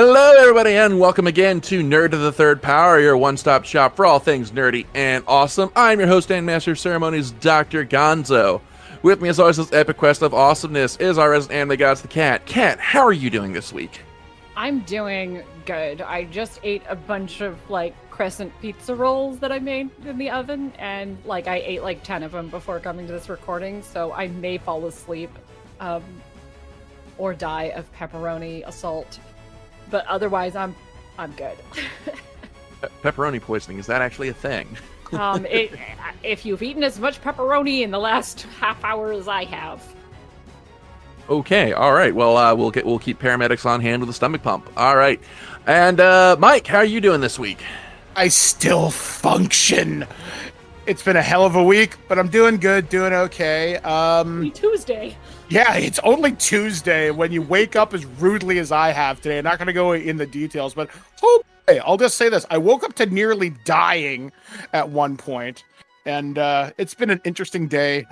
Hello, everybody, and welcome again to Nerd of the Third Power, your one-stop shop for all things nerdy and awesome. I'm your host and master of ceremonies, Dr. Gonzo. With me, as always, this epic quest of awesomeness is our resident anime gods, the Cat. Cat, how are you doing this week? I'm doing good. I just ate a bunch of, crescent pizza rolls that I made in the oven, and, I ate, 10 of them before coming to this recording, so I may fall asleep, or die of pepperoni assault. But otherwise, I'm good. Pepperoni poisoning, is that actually a thing? If you've eaten as much pepperoni in the last half hour as I have. Okay, all right. Well, we'll keep paramedics on hand with a stomach pump. All right, and Mike, how are you doing this week? I still function. It's been a hell of a week, but I'm doing good, doing okay. Tuesday. Yeah, it's only Tuesday when you wake up as rudely as I have today. I'm not going to go in the details, but I'll just say this. I woke up to nearly dying at one point, and it's been an interesting day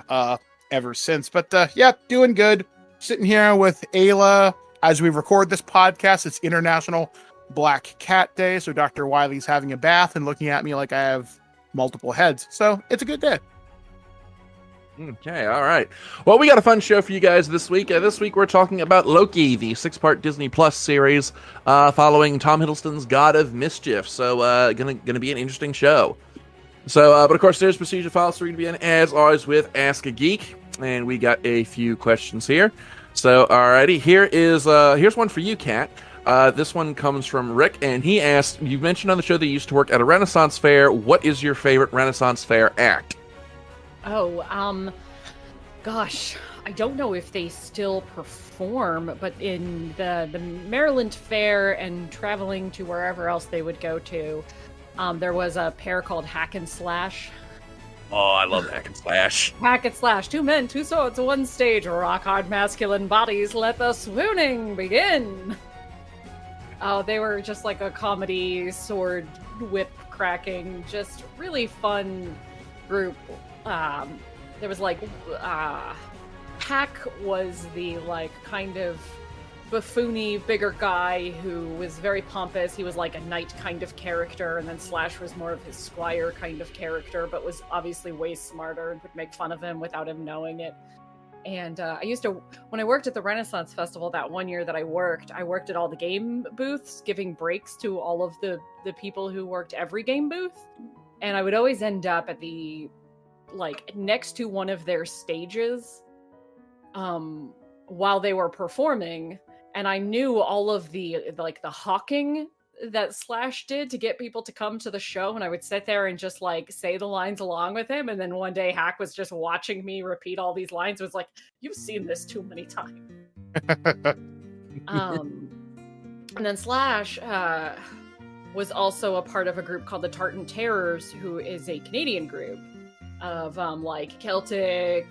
ever since. But yeah, doing good. Sitting here with Ayla as we record this podcast. It's International Black Cat Day, so Dr. Wiley's having a bath and looking at me like I have multiple heads. So it's a good day. Okay, all right. Well, we got a fun show for you guys this week. This week we're talking about Loki, the 6-part Disney Plus series following Tom Hiddleston's God of Mischief. So, gonna be an interesting show. So, but of course, there's procedure files, so we're gonna be in as always with Ask a Geek, and we got a few questions here. So, alrighty, here's one for you, Kat. This one comes from Rick, and he asked, you mentioned on the show that you used to work at a Renaissance fair. What is your favorite Renaissance fair act? Gosh, I don't know if they still perform, but in the Maryland Fair and traveling to wherever else they would go to, there was a pair called Hack and Slash. Oh, I love Hack and Slash. Hack and Slash, 2 men, 2 swords, 1 stage, rock hard masculine bodies, let the swooning begin. Oh, they were just like a comedy, sword whip cracking, just really fun group. There was Hack was the kind of buffoony bigger guy who was very pompous. He was like a knight kind of character, and then Slash was more of his squire kind of character, but was obviously way smarter and would make fun of him without him knowing it. And I used to, when I worked at the Renaissance Festival that one year that I worked at all the game booths, giving breaks to all of the people who worked every game booth. And I would always end up at the next to one of their stages while they were performing, and I knew all of the hawking that Slash did to get people to come to the show, and I would sit there and just say the lines along with him. And then one day Hack was just watching me repeat all these lines. It was like, you've seen this too many times. And then Slash was also a part of a group called the Tartan Terrors, who is a Canadian group of Celtic,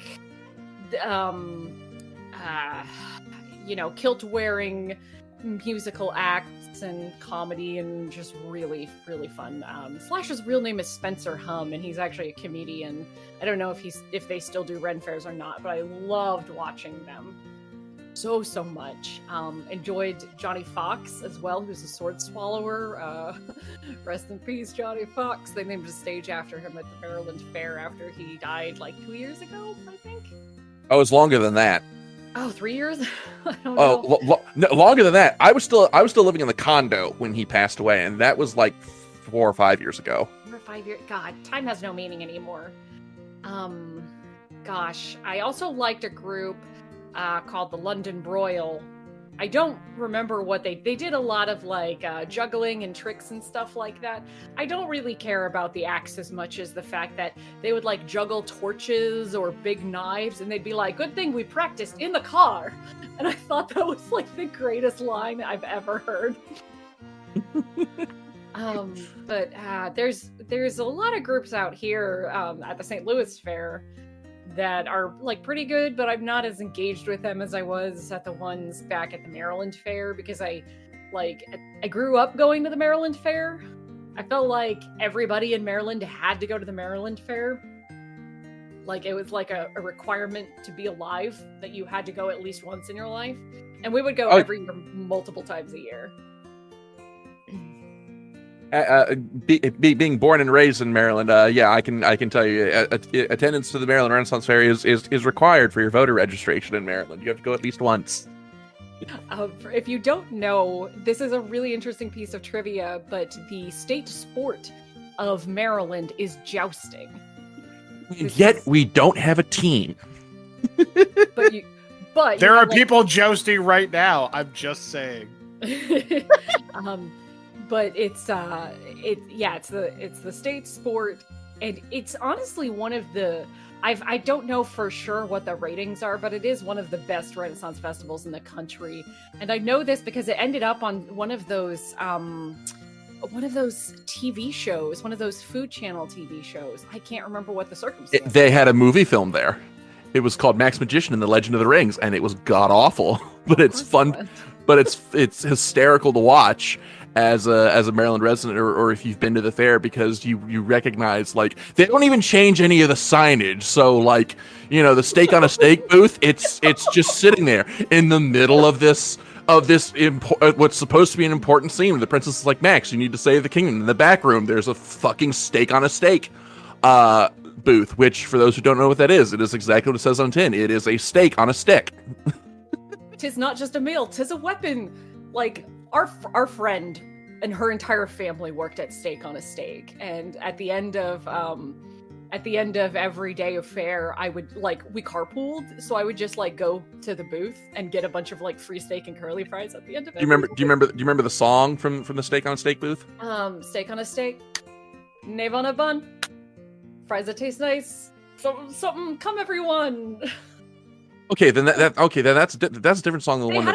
kilt wearing musical acts and comedy, and just really, really fun. Slash's real name is Spencer Hum, and he's actually a comedian. I don't know if they still do Ren Fairs or not, but I loved watching them so much. Enjoyed Johnny Fox as well, who's a sword swallower. Rest in peace, Johnny Fox. They named a stage after him at the Maryland Fair after he died 2 years ago, I think. Oh, it's longer than that. Oh, 3 years? I don't know. Oh, no, longer than that. I was still living in the condo when he passed away, and that was 4 or 5 years ago. 4 or 5 years. God, time has no meaning anymore. Gosh, I also liked a group called the London Broil. I don't remember what they did. A lot of juggling and tricks and stuff like that. I don't really care about the acts as much as the fact that they would juggle torches or big knives, and they'd be like, good thing we practiced in the car. And I thought that was the greatest line I've ever heard. But there's a lot of groups out here at the St. Louis Fair that are pretty good, but I'm not as engaged with them as I was at the ones back at the Maryland Fair, because I grew up going to the Maryland Fair. I felt like everybody in Maryland had to go to the Maryland Fair. It was a requirement to be alive, that you had to go at least once in your life. And we would go every year, multiple times a year. Being born and raised in Maryland, yeah, I can tell you, attendance to the Maryland Renaissance Fair is required for your voter registration in Maryland. You have to go at least once. If you don't know, this is a really interesting piece of trivia, but the state sport of Maryland is jousting. Yet we don't have a team. But there are people jousting right now. I'm just saying. But it's the state sport, and it's honestly one of the I don't know for sure what the ratings are, but it is one of the best Renaissance festivals in the country. And I know this because it ended up on one of those TV shows, one of those Food Channel TV shows. I can't remember what the circumstances. They had a movie film there. It was called Max Magician and the Legend of the Rings, and it was god awful, but it's fun. But it's hysterical to watch as a Maryland resident, or if you've been to the fair, because you recognize, like, they don't even change any of the signage. So, like, the steak on a steak booth, it's just sitting there in the middle of this what's supposed to be an important scene. The princess is like, Max, you need to save the kingdom. In the back room, there's a fucking steak on a steak booth, which, for those who don't know what that is, it is exactly what it says on tin. It is a steak on a stick. Tis not just a meal, tis a weapon. Like, our friend and her entire family worked at Steak on a Steak, and at the end of every day of fair, I would, we carpooled, so I would just go to the booth and get a bunch of free steak and curly fries at the end of it. Do you remember the song from the Steak on a Steak booth? Steak on a steak, nave on a bun, fries that taste nice, something, come everyone. Okay, then that's a different song than the one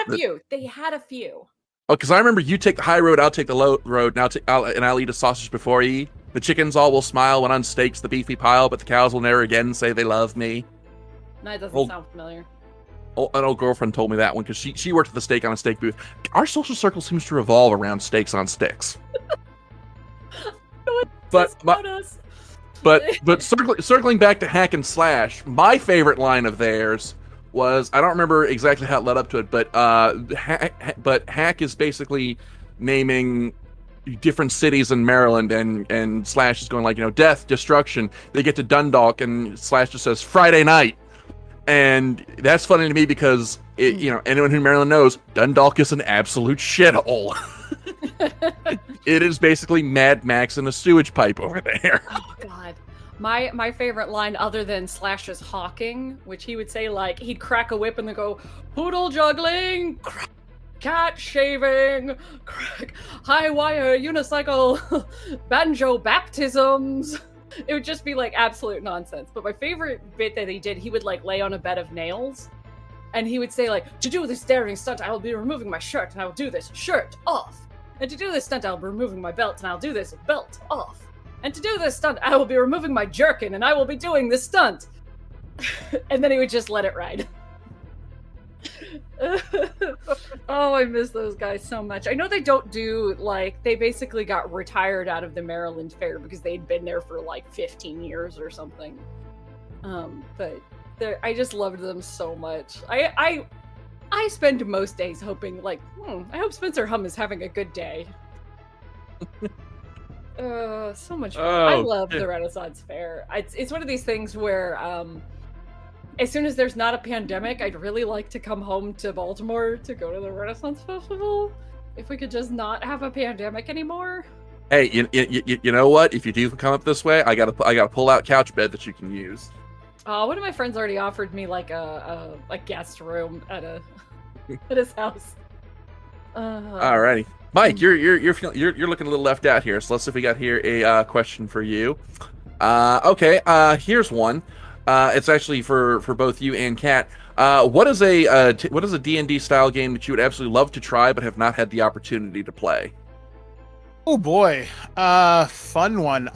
They had a few. Oh, because I remember, you take the high road, I'll take the low road, and I'll eat a sausage before you eat. The chickens all will smile when on steaks the beefy pile, but the cows will never again say they love me. No, it doesn't sound familiar. An old girlfriend told me that one because she worked at the Steak on a Steak booth. Our social circle seems to revolve around steaks on sticks. But circling back to Hack and Slash, my favorite line of theirs was, I don't remember exactly how it led up to it, but Hack is basically naming different cities in Maryland, and Slash is going death, destruction. They get to Dundalk, and Slash just says Friday night, and that's funny to me because anyone who in Maryland knows Dundalk is an absolute shithole. It is basically Mad Max in a sewage pipe over there. Oh God. My favorite line, other than Slash's hawking, which he would say, he'd crack a whip and then go, poodle juggling, crack, cat shaving, crack, high wire unicycle, banjo baptisms. It would just be absolute nonsense. But my favorite bit that he did, he would lay on a bed of nails, and he would say to do this daring stunt, I will be removing my shirt, and I will do this shirt off. And to do this stunt, I'll be removing my belt, and I'll do this belt off. And to do this stunt, I will be removing my jerkin, and I will be doing this stunt. And then he would just let it ride. Oh, I miss those guys so much. I know they don't do, they basically got retired out of the Maryland Fair because they'd been there for 15 years or something. But I just loved them so much. I spend most days hoping, I hope Spencer Hum is having a good day. So much fun. I love the Renaissance Fair. It's one of these things where, as soon as there's not a pandemic, I'd really like to come home to Baltimore to go to the Renaissance Festival. If we could just not have a pandemic anymore. Hey, you know what? If you do come up this way, I got a pull-out couch bed that you can use. One of my friends already offered me a guest room at his house. Alrighty. Mike, you're looking a little left out here, so let's see if we got here a question for you. Okay, here's one. It's actually for both you and Kat. What is a D&D style game that you would absolutely love to try but have not had the opportunity to play? Oh boy, fun one.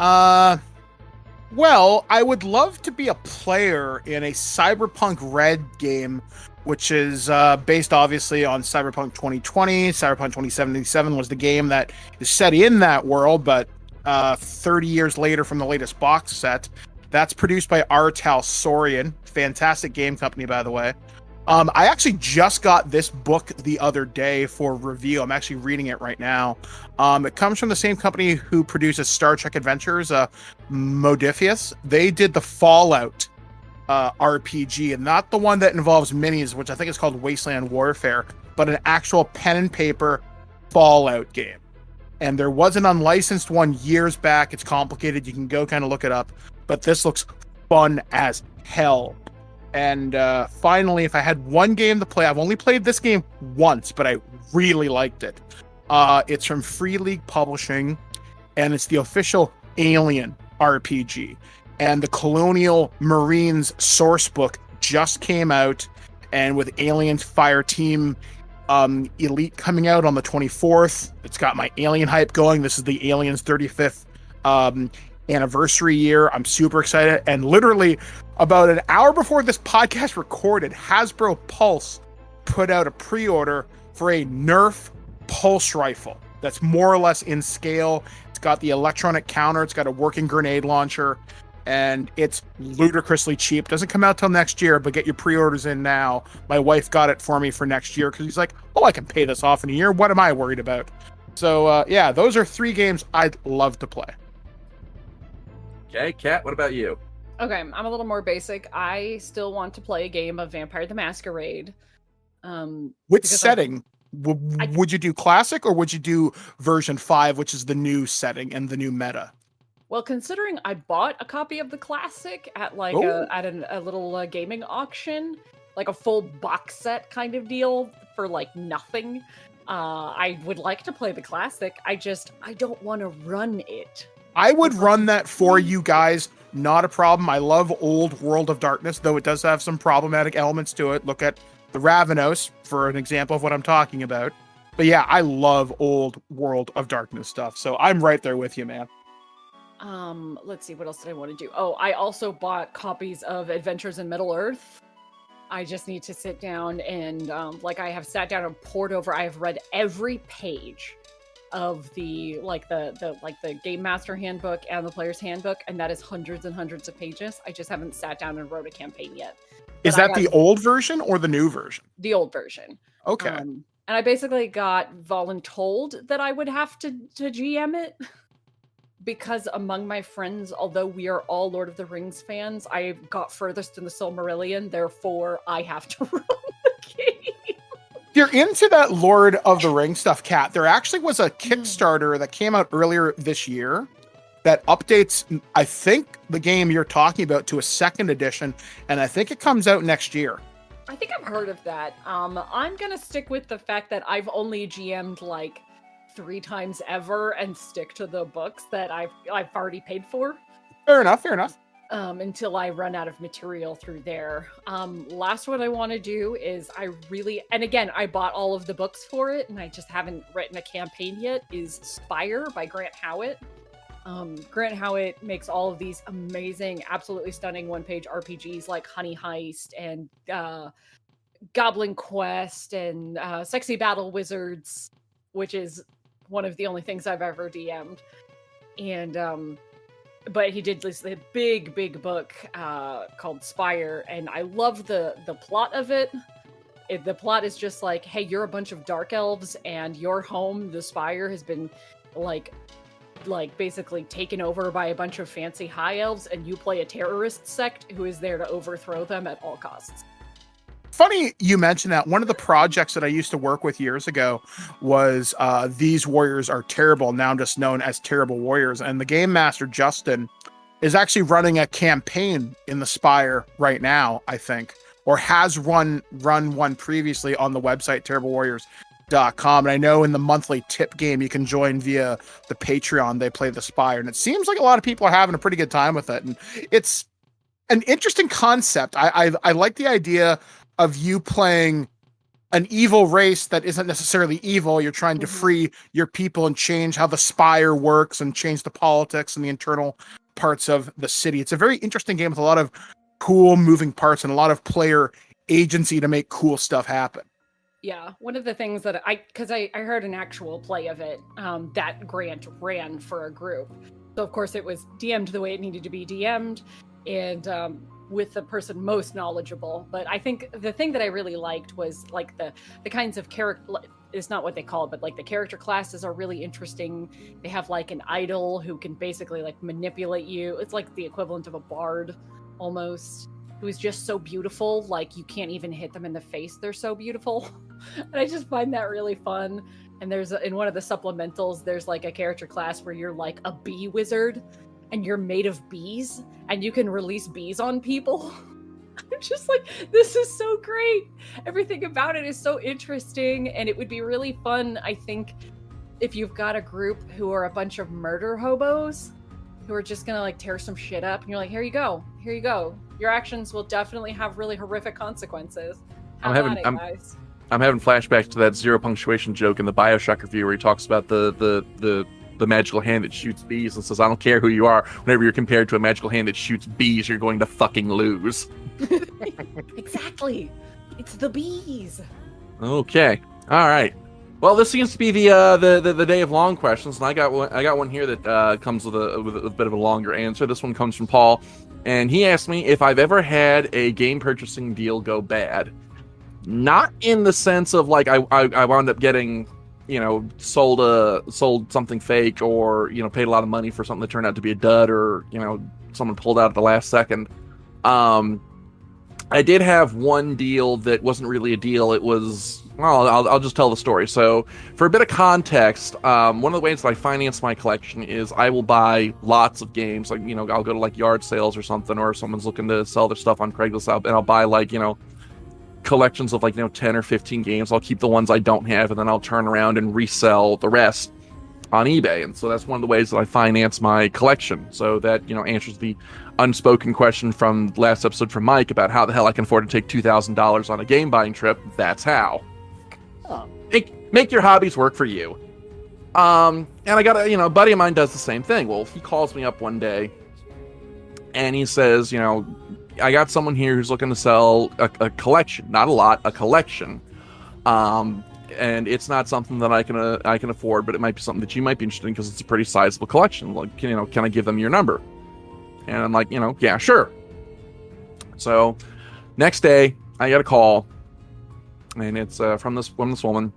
Well, I would love to be a player in a Cyberpunk Red game, which is based obviously on Cyberpunk 2020. Cyberpunk 2077 was the game that is set in that world, but 30 years later from the latest box set. That's produced by Artal Saurian. Fantastic game company, by the way. I actually just got this book the other day for review. I'm actually reading it right now. It comes from the same company who produces Star Trek Adventures, Modiphius. They did the Fallout RPG, and not the one that involves minis, which I think is called Wasteland Warfare, but an actual pen and paper Fallout game. And there was an unlicensed one years back. It's complicated. You can go kind of look it up, but this looks fun as hell. And finally, if I had one game to play, I've only played this game once, but I really liked it. It's from Free League Publishing, and it's the official Alien RPG. And the Colonial Marines source book just came out, and with Aliens Fire Team Elite coming out on the 24th, it's got my Alien hype going. This is the Aliens 35th anniversary year. I'm super excited. And literally about an hour before this podcast recorded, Hasbro Pulse put out a pre-order for a Nerf pulse rifle that's more or less in scale. It's got the electronic counter. It's got a working grenade launcher, and it's ludicrously cheap. Doesn't come out till next year, but get your pre-orders in now. My wife got it for me for next year because he's like, oh, I can pay this off in a year. What am I worried about? So yeah, those are 3 games I'd love to play. Okay, Kat, what about you? Okay, I'm a little more basic. I still want to play a game of Vampire the Masquerade. Which setting? Would you do classic, or would you do version 5, which is the new setting and the new meta? Well, considering I bought a copy of the classic at like a little gaming auction, like a full box set kind of deal for like nothing, I would like to play the classic. I don't want to run it. I would run that for you guys. Not a problem. I love old World of Darkness, though it does have some problematic elements to it. Look at the Ravenos for an example of what I'm talking about. But yeah, I love old World of Darkness stuff. So I'm right there with you, man. Let's see, what else did I want to do? Oh, I also bought copies of Adventures in Middle-earth. I just need to sit down and, I have sat down and pored over. I have read every page of the Game Master Handbook and the Player's Handbook, and that is hundreds and hundreds of pages. I just haven't sat down and wrote a campaign yet. Is that the old version or the new version? The old version. Okay. And I basically got voluntold that I would have to GM it. Because among my friends, although we are all Lord of the Rings fans, I got furthest in the Silmarillion, therefore I have to run the game. If you're into that Lord of the Rings stuff, Kat, there actually was a Kickstarter that came out earlier this year that updates, I think, the game you're talking about to a 2nd edition, and I think it comes out next year. I think I've heard of that. I'm gonna stick with the fact that I've only GM'd like 3 times ever and stick to the books that I've already paid for. Fair enough. Until I run out of material through there. Last one I want to do is and again, I bought all of the books for it and I just haven't written a campaign yet, is Spire by Grant Howitt. Grant Howitt makes all of these amazing, absolutely stunning one-page RPGs like Honey Heist and Goblin Quest and Sexy Battle Wizards, which is one of the only things I've ever DM'd. And but he did this big book called Spire, and I love the plot of it. The plot is just like, hey, you're a bunch of dark elves, and your home, the Spire, has been like basically taken over by a bunch of fancy high elves, and you play a terrorist sect who is there to overthrow them at all costs. Funny you mentioned that. One of the projects that I used to work with years ago was These Warriors Are Terrible, now just known as Terrible Warriors. And the game master, Justin, is actually running a campaign in the Spire right now, I think, or has run one previously on the website, terriblewarriors.com. And I know in the monthly tip game, you can join via the Patreon. They play the Spire. And it seems like a lot of people are having a pretty good time with it. And it's an interesting concept. I like the idea of you playing an evil race that isn't necessarily evil. You're trying to free your people and change how the Spire works and change the politics and the internal parts of the city. It's a very interesting game with a lot of cool moving parts and a lot of player agency to make cool stuff happen. Yeah, one of the things that I heard an actual play of it that Grant ran for a group. So of course it was DM'd the way it needed to be DM'd. And with the person most knowledgeable. But I think the thing that I really liked was like the kinds of character, it's not what they call it, but like the character classes are really interesting. They have like an idol who can basically like manipulate you. It's like the equivalent of a bard almost, who is just so beautiful, like you can't even hit them in the face, they're so beautiful. And I just find that really fun. And there's in one of the supplementals, there's like a character class where you're like a bee wizard and you're made of bees and you can release bees on people. I'm just like, this is so great. Everything about it is so interesting, and it would be really fun, I think, if you've got a group who are a bunch of murder hobos who are just gonna like tear some shit up, and you're like, here you go. Your actions will definitely have really horrific consequences. I'm having flashbacks to that zero punctuation joke in the BioShock review where he talks about the magical hand that shoots bees and says, I don't care who you are, whenever you're compared to a magical hand that shoots bees, you're going to fucking lose. Exactly. It's the bees. Okay. All right. Well, this seems to be the day of long questions, and I got one here that comes with a bit of a longer answer. This one comes from Paul, and he asked me if I've ever had a game purchasing deal go bad. Not in the sense of like I wound up getting, sold something fake, or paid a lot of money for something that turned out to be a dud, or someone pulled out at the last second. I did have one deal that wasn't really a deal. It was, well, I'll just tell the story. So for a bit of context, one of the ways that I finance my collection is I will buy lots of games. Like, I'll go to like yard sales or something, or if someone's looking to sell their stuff on Craigslist, and I'll buy like, collections of like 10 or 15 games. I'll keep the ones I don't have, and then I'll turn around and resell the rest on eBay. And so that's one of the ways that I finance my collection. So that answers the unspoken question from last episode from Mike about how the hell I can afford to take $2,000 on a game buying trip. That's how. Oh. Make your hobbies work for you. And I got a buddy of mine does the same thing. Well, he calls me up one day and he says, I got someone here who's looking to sell a collection, not a lot, a collection. And it's not something that I can afford, but it might be something that you might be interested in because it's a pretty sizable collection. Like, can I give them your number? And I'm like, yeah, sure. So next day I get a call, and it's from this woman,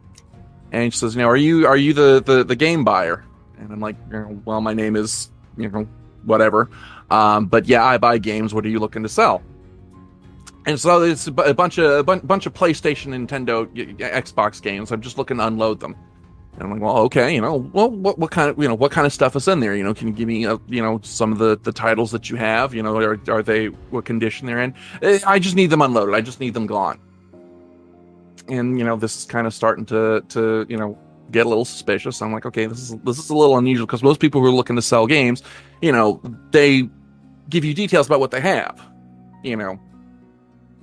and she says, are you the game buyer? And I'm like, well, my name is whatever, but yeah, I buy games. What are you looking to sell? And so it's a bunch of PlayStation, Nintendo, Xbox games. I'm just looking to unload them. And I'm like, well, okay, what kind of stuff is in there? Can you give me, some of the titles that you have? Are they, what condition they're in? I just need them unloaded. I just need them gone. And this is kind of starting to get a little suspicious. I'm like, okay, this is a little unusual, because most people who are looking to sell games, they give you details about what they have,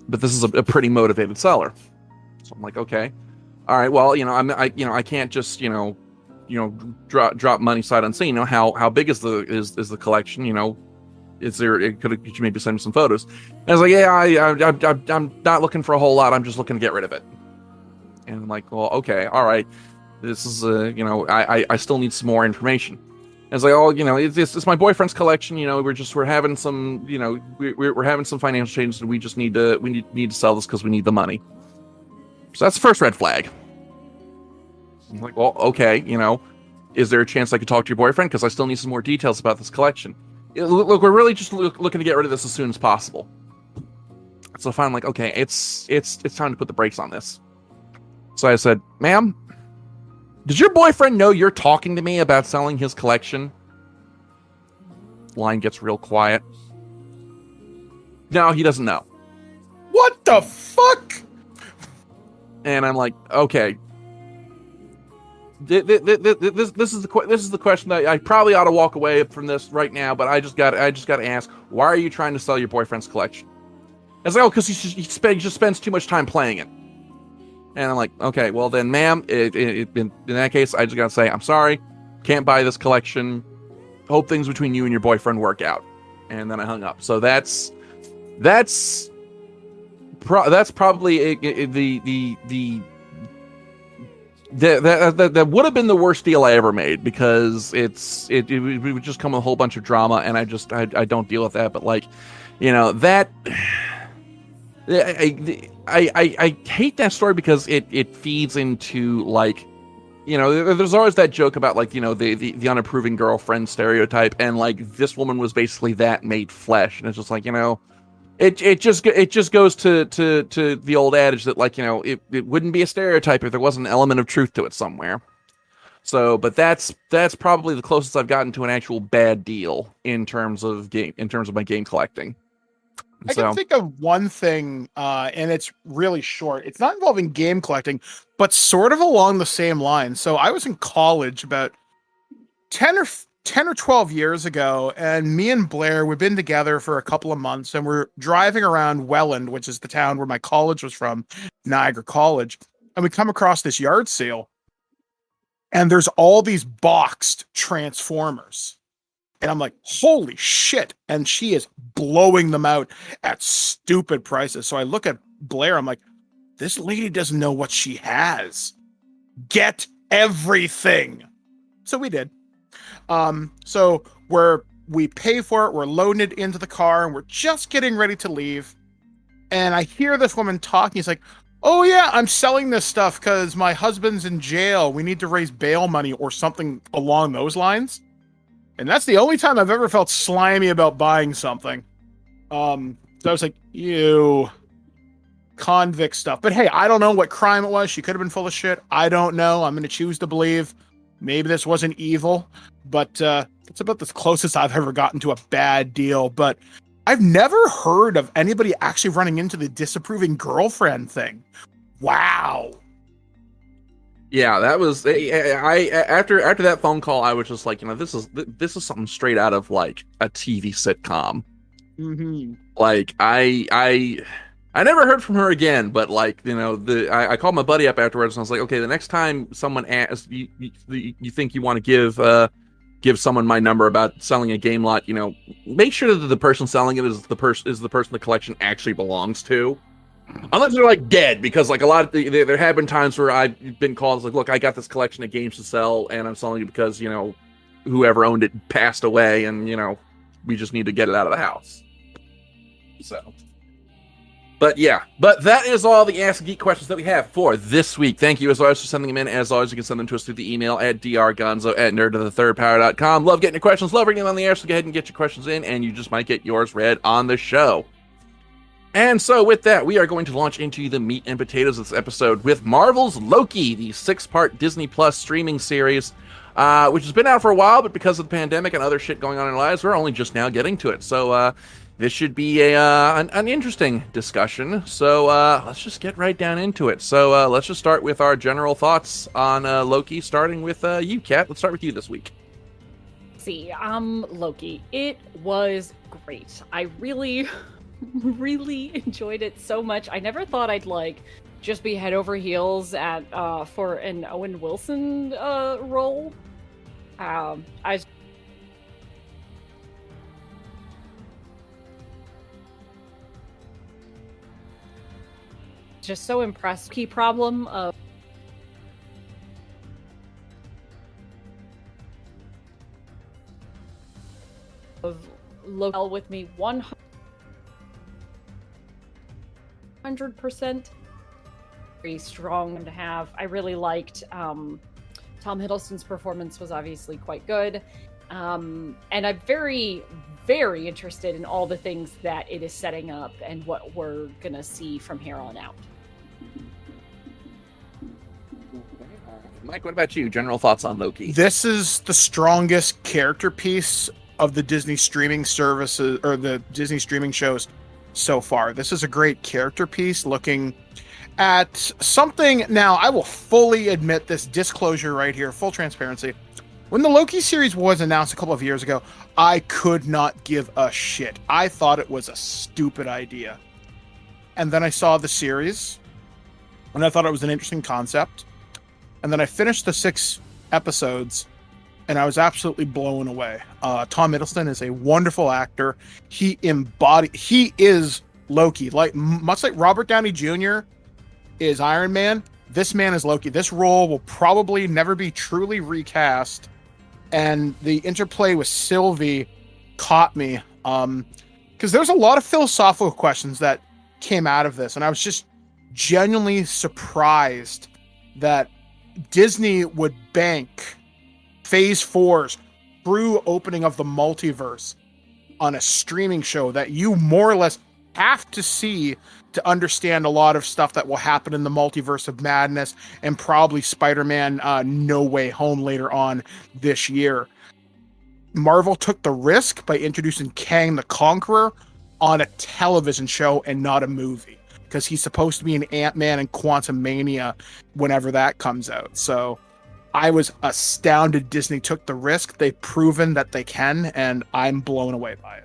but this is a pretty motivated seller. So I'm like, okay. All right, well, I can't just, drop money sight unseen. How big is the collection? Could you maybe send me some photos? And I was like, yeah, I'm not looking for a whole lot. I'm just looking to get rid of it. And I'm like, well, okay, all right. This is, I still need some more information. And it's like, oh, it's my boyfriend's collection. We're having some, we're having some financial changes, and we just need to sell this because we need the money. So that's the first red flag. I'm like, well, okay, is there a chance I could talk to your boyfriend? Because I still need some more details about this collection. Look, we're really just looking to get rid of this as soon as possible. So finally, I'm like, okay, it's time to put the brakes on this. So I said, ma'am, does your boyfriend know you're talking to me about selling his collection? Line gets real quiet. No, he doesn't know. What the fuck? And I'm like, okay. This is the question that I probably ought to walk away from this right now, but I just got to ask, why are you trying to sell your boyfriend's collection? It's like, oh, because he just spends too much time playing it. And I'm like, okay, well then, ma'am, in that case, I just got to say, I'm sorry, can't buy this collection. Hope things between you and your boyfriend work out. And then I hung up. So that's probably that would have been the worst deal I ever made, because it would just come with a whole bunch of drama, and I don't deal with that. But like, you know that. I hate that story because it feeds into, like, you know, there's always that joke about, like, you know, the unapproving girlfriend stereotype, and like this woman was basically that made flesh, and it's just like, you know, it just goes to the old adage that, like, you know, it wouldn't be a stereotype if there wasn't an element of truth to it somewhere. So, but that's probably the closest I've gotten to an actual bad deal in terms of my game collecting. I can think of one thing, and it's really short. It's not involving game collecting, but sort of along the same line. So I was in college about 10 or 12 years ago, and me and Blair, we've been together for a couple of months, and we're driving around Welland, which is the town where my college was from, Niagara College, and we come across this yard sale, and there's all these boxed Transformers. And I'm like, holy shit. And she is blowing them out at stupid prices. So I look at Blair, I'm like, this lady doesn't know what she has. Get everything. So we did. So we pay for it, we're loading it into the car, and we're just getting ready to leave. And I hear this woman talking. He's like, oh yeah, I'm selling this stuff because my husband's in jail. We need to raise bail money or something along those lines. And that's the only time I've ever felt slimy about buying something. So I was like, ew, convict stuff. But hey, I don't know what crime it was. She could have been full of shit. I don't know. I'm going to choose to believe maybe this wasn't evil. But it's about the closest I've ever gotten to a bad deal. But I've never heard of anybody actually running into the disapproving girlfriend thing. Wow. Yeah, that was after that phone call, I was just like, you know, this is something straight out of like a TV sitcom. Mm-hmm. Like I never heard from her again, but like, you know, I called my buddy up afterwards and I was like, okay, the next time someone asks you think you want to give someone my number about selling a game lot, you know, make sure that the person selling it is the person the collection actually belongs to. Unless they're like dead, because like a lot of there have been times where I've been called like, look, I got this collection of games to sell, and I'm selling it because, you know, whoever owned it passed away, and, you know, we just need to get it out of the house. So, but yeah, but that is all the Ask Geek questions that we have for this week. Thank you as always for sending them in. As always, you can send them to us through the email at drgonzo@nerdofthethirdpower.com. Love getting your questions, love reading them on the air, so go ahead and get your questions in, and you just might get yours read on the show. And so with that, we are going to launch into the meat and potatoes of this episode with Marvel's Loki, the 6-part Disney Plus streaming series, which has been out for a while, but because of the pandemic and other shit going on in our lives, we're only just now getting to it. So this should be an interesting discussion. So let's just get right down into it. So let's just start with our general thoughts on Loki, starting with you, Kat. Let's start with you this week. Loki. It was great. I really enjoyed it so much. I never thought I'd like just be head over heels at for an Owen Wilson role. I just so impressed. Key problem of Loki with me 100%. Very strong to have. I really liked Tom Hiddleston's performance was obviously quite good. And I'm very, very interested in all the things that it is setting up and what we're gonna see from here on out. Mike, what about you? General thoughts on Loki? This is the strongest character piece of the Disney streaming services or the Disney streaming shows so far. This is a great character piece looking at something. Now, I will fully admit this disclosure right here, full transparency. When the Loki series was announced a couple of years ago, I could not give a shit. I thought it was a stupid idea. And then I saw the series, and I thought it was an interesting concept. And then I finished the 6 episodes, and I was absolutely blown away. Tom Hiddleston is a wonderful actor. He is Loki. Much like Robert Downey Jr. is Iron Man, this man is Loki. This role will probably never be truly recast. And the interplay with Sylvie caught me. because there's a lot of philosophical questions that came out of this, and I was just genuinely surprised that Disney would bank Phase 4's true opening of the multiverse on a streaming show that you more or less have to see to understand a lot of stuff that will happen in the multiverse of madness and probably Spider-Man No Way Home later on this year. Marvel took the risk by introducing Kang the Conqueror on a television show and not a movie, because he's supposed to be in Ant-Man and Quantumania whenever that comes out. So I was astounded Disney took the risk. They've proven that they can, and I'm blown away by it.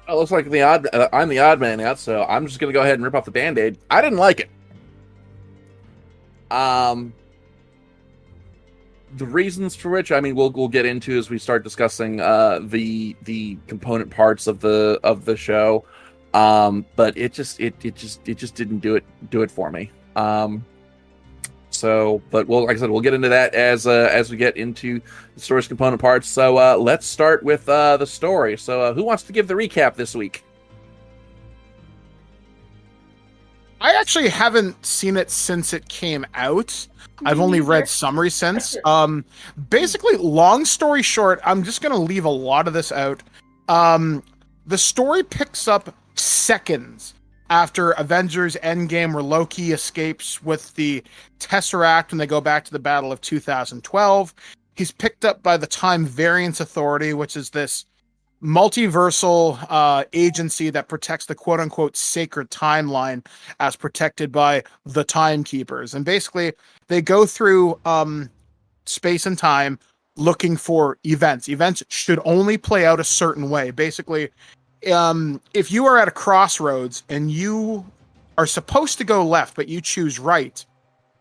It looks like I'm the odd man out, so I'm just gonna go ahead and rip off the Band-Aid. I didn't like it. The reasons for which, I mean, we'll get into as we start discussing the component parts of the show. But it just didn't do it for me. So, but like I said, we'll get into that as we get into the story's component parts. So let's start with the story. So who wants to give the recap this week? I actually haven't seen it since it came out. I've only read summary since. Basically, long story short, I'm just going to leave a lot of this out. The story picks up seconds after Avengers Endgame, where Loki escapes with the Tesseract and they go back to the Battle of 2012. He's picked up by the Time Variance Authority, which is this multiversal agency that protects the quote-unquote sacred timeline as protected by the Timekeepers. And basically, they go through space and time looking for events. Events should only play out a certain way. Basically, if you are at a crossroads and you are supposed to go left, but you choose right,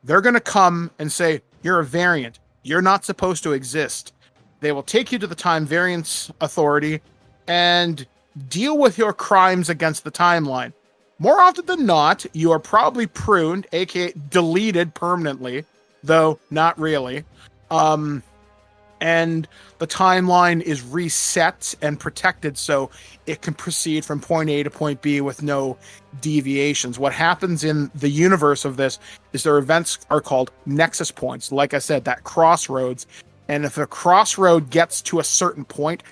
they're going to come and say, you're a variant. You're not supposed to exist. They will take you to the Time Variance Authority and deal with your crimes against the timeline. More often than not, you are probably pruned, aka deleted permanently, though not really. And the timeline is reset and protected so it can proceed from point A to point B with no deviations. What happens in the universe of this is their events are called nexus points. Like I said, that crossroads. And if a crossroad gets to a certain point,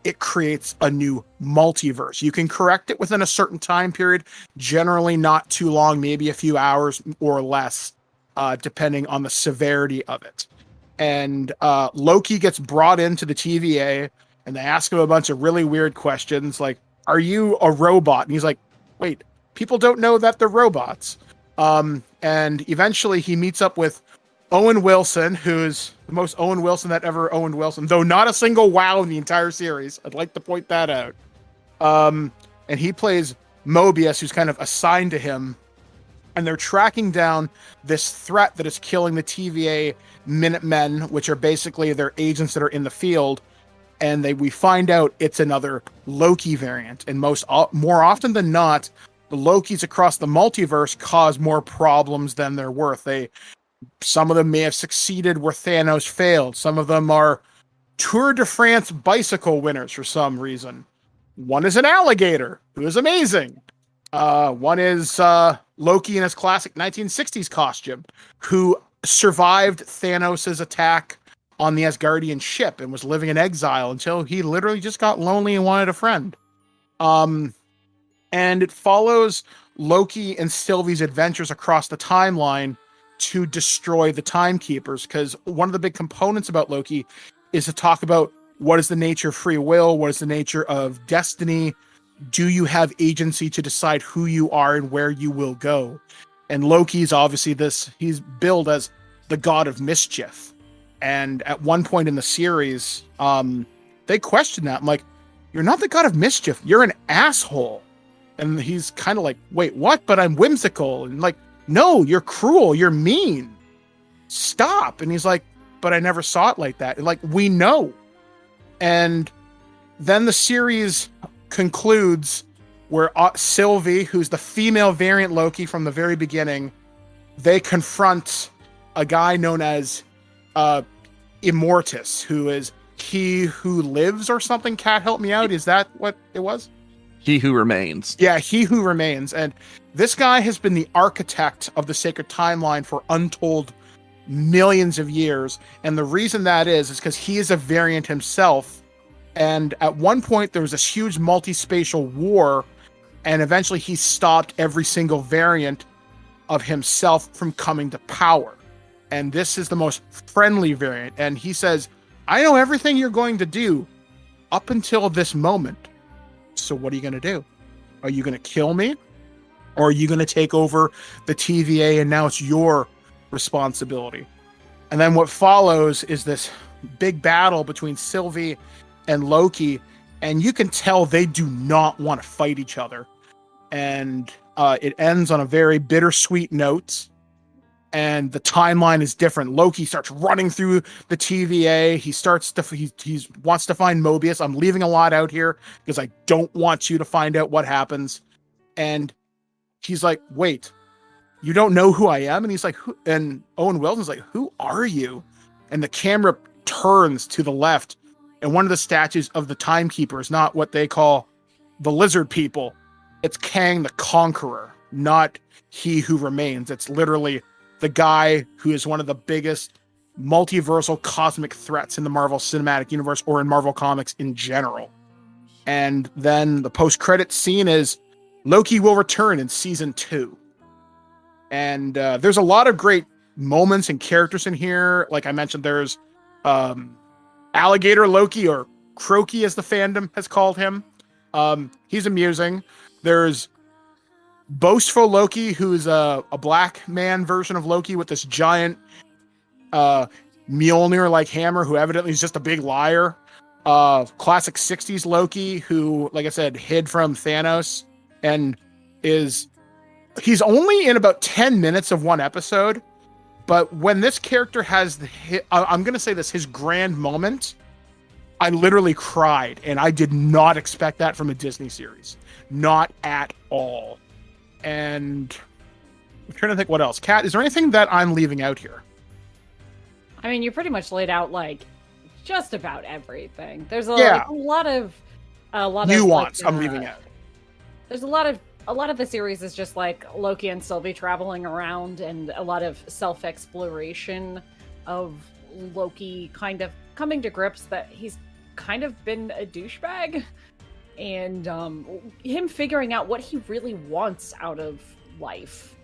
it creates a new multiverse. You can correct it within a certain time period, generally not too long, maybe a few hours or less, depending on the severity of it. And Loki gets brought into the TVA, and they ask him a bunch of really weird questions, like, are you a robot? And he's like, wait, people don't know that they're robots. And eventually he meets up with Owen Wilson, who's the most Owen Wilson that ever Owen Wilson, though not a single wow in the entire series. I'd like to point that out. And he plays Mobius, who's kind of assigned to him. And they're tracking down this threat that is killing the TVA Minutemen, which are basically their agents that are in the field. And we find out it's another Loki variant. And more often than not, the Lokis across the multiverse cause more problems than they're worth. Some of them may have succeeded where Thanos failed. Some of them are Tour de France bicycle winners for some reason. One is an alligator, who is amazing. One is Loki in his classic 1960s costume, who survived Thanos' attack on the Asgardian ship and was living in exile until he literally just got lonely and wanted a friend. And it follows Loki and Sylvie's adventures across the timeline to destroy the Timekeepers, because one of the big components about Loki is to talk about what is the nature of free will, what is the nature of destiny, do you have agency to decide who you are and where you will go? And Loki's obviously he's billed as the god of mischief. And at one point in the series, they question that. I'm like, you're not the god of mischief, you're an asshole. And he's kind of like, wait, what? But I'm whimsical. And like, no, you're cruel, you're mean. Stop. And he's like, but I never saw it like that. And like, we know. And then the series concludes where Sylvie, who's the female variant Loki from the very beginning, they confront a guy known as Immortus, who is He Who Lives or something. Cat, help me out. Is that what it was? He Who Remains. Yeah, He Who Remains. And this guy has been the architect of the sacred timeline for untold millions of years. And the reason that is because he is a variant himself. And at one point, there was this huge multi-spatial war. And eventually, he stopped every single variant of himself from coming to power. And this is the most friendly variant. And he says, I know everything you're going to do up until this moment. So what are you going to do? Are you going to kill me? Or are you going to take over the TVA and now it's your responsibility? And then what follows is this big battle between Sylvie and Loki. And you can tell they do not want to fight each other. And it ends on a very bittersweet note. And the timeline is different. Loki starts running through the TVA. He wants to find Mobius. I'm leaving a lot out here because I don't want you to find out what happens. And he's like, wait, you don't know who I am? And he's like, who? And Owen Wilson's like, who are you? And the camera turns to the left. And one of the statues of the Timekeeper is not what they call the lizard people. It's Kang the Conqueror, not He Who Remains. It's literally the guy who is one of the biggest multiversal cosmic threats in the Marvel Cinematic Universe or in Marvel Comics in general. And then the post-credit scene is Loki will return in season 2. And there's a lot of great moments and characters in here. Like I mentioned, there's Alligator Loki, or Croaky as the fandom has called him. He's amusing. There's Boastful Loki, who's a black man version of Loki with this giant Mjolnir-like hammer, who evidently is just a big liar. Classic 60s Loki, who, like I said, hid from Thanos and he's only in about 10 minutes of one episode. But when this character has I'm going to say this, his grand moment, I literally cried, and I did not expect that from a Disney series. Not at all. And I'm trying to think what else. Kat, is there anything that I'm leaving out here? I mean, you pretty much laid out like just about everything. There's a lot of nuance. I'm leaving out. There's a lot of the series is just like Loki and Sylvie traveling around, and a lot of self-exploration of Loki kind of coming to grips that he's kind of been a douchebag. And him figuring out what he really wants out of life.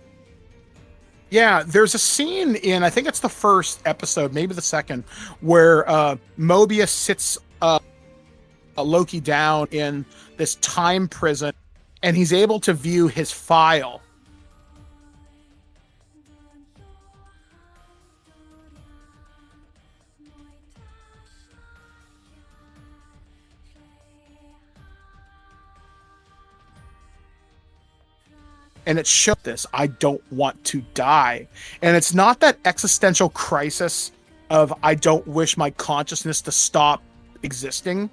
Yeah, there's a scene in, I think it's the first episode, maybe the second, where Mobius sits Loki down in this time prison, and he's able to view his file. And it showed this, I don't want to die. And it's not that existential crisis of I don't wish my consciousness to stop existing.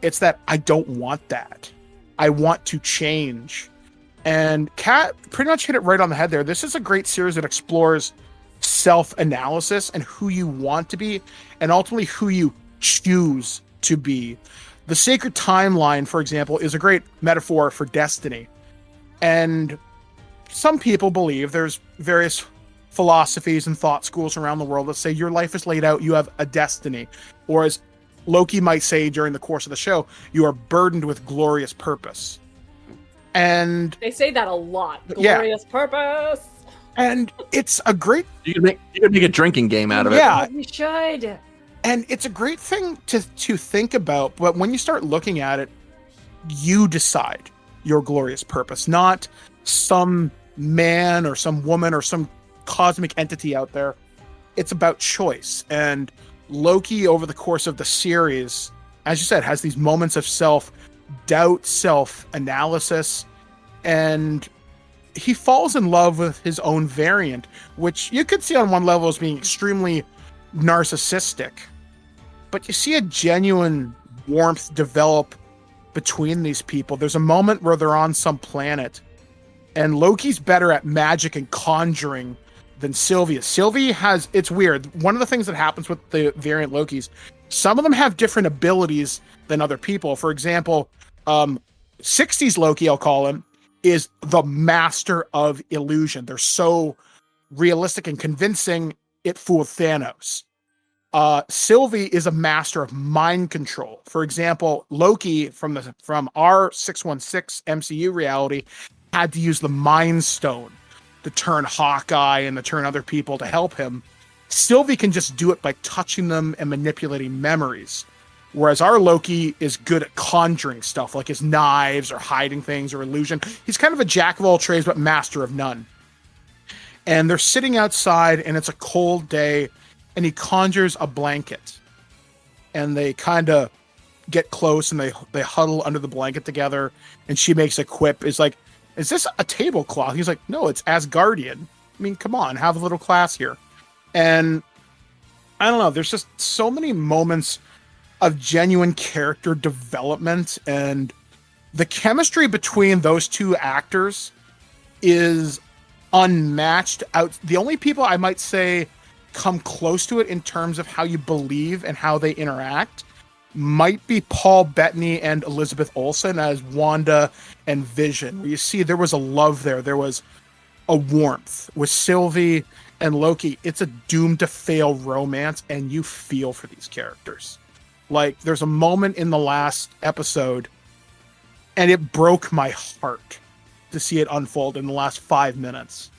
It's that I don't want that. I want to change. And Kat pretty much hit it right on the head there. This is a great series that explores self-analysis and who you want to be, and ultimately who you choose to be. The sacred timeline, for example, is a great metaphor for destiny. And some people believe, there's various philosophies and thought schools around the world that say your life is laid out, you have a destiny. Or as Loki might say during the course of the show, you are burdened with glorious purpose. And they say that a lot. Glorious purpose. And it's a great... You could make a drinking game out of it. Yeah. We should. And it's a great thing to think about, but when you start looking at it, you decide your glorious purpose, not some man or some woman or some cosmic entity out there. It's about choice. And Loki, over the course of the series, as you said, has these moments of self-doubt, self-analysis, and he falls in love with his own variant, which you could see on one level as being extremely narcissistic. But you see a genuine warmth develop between these people. There's a moment where they're on some planet, and Loki's better at magic and conjuring than Sylvia. Sylvie has, it's weird. One of the things that happens with the variant Lokis, some of them have different abilities than other people. For example, 60s Loki, I'll call him, is the master of illusion. They're so realistic and convincing, it fooled Thanos. Sylvie is a master of mind control. For example, Loki from our 616 MCU reality had to use the Mind Stone to turn Hawkeye and to turn other people to help him. Sylvie can just do it by touching them and manipulating memories. Whereas our Loki is good at conjuring stuff, like his knives or hiding things or illusion. He's kind of a jack of all trades, but master of none. And they're sitting outside, and it's a cold day, and he conjures a blanket. And they kind of get close, and they huddle under the blanket together, and she makes a quip. It's like, is this a tablecloth? He's like, no, it's Asgardian. I mean, come on, have a little class here. And I don't know, there's just so many moments of genuine character development, and the chemistry between those two actors is unmatched. The only people I might say come close to it in terms of how you believe and how they interact might be Paul Bettany and Elizabeth Olsen as Wanda and Vision. You see, there was a love there. There was a warmth. With Sylvie and Loki, it's a doomed to fail romance, and you feel for these characters. Like, there's a moment in the last episode, and it broke my heart to see it unfold in the last 5 minutes.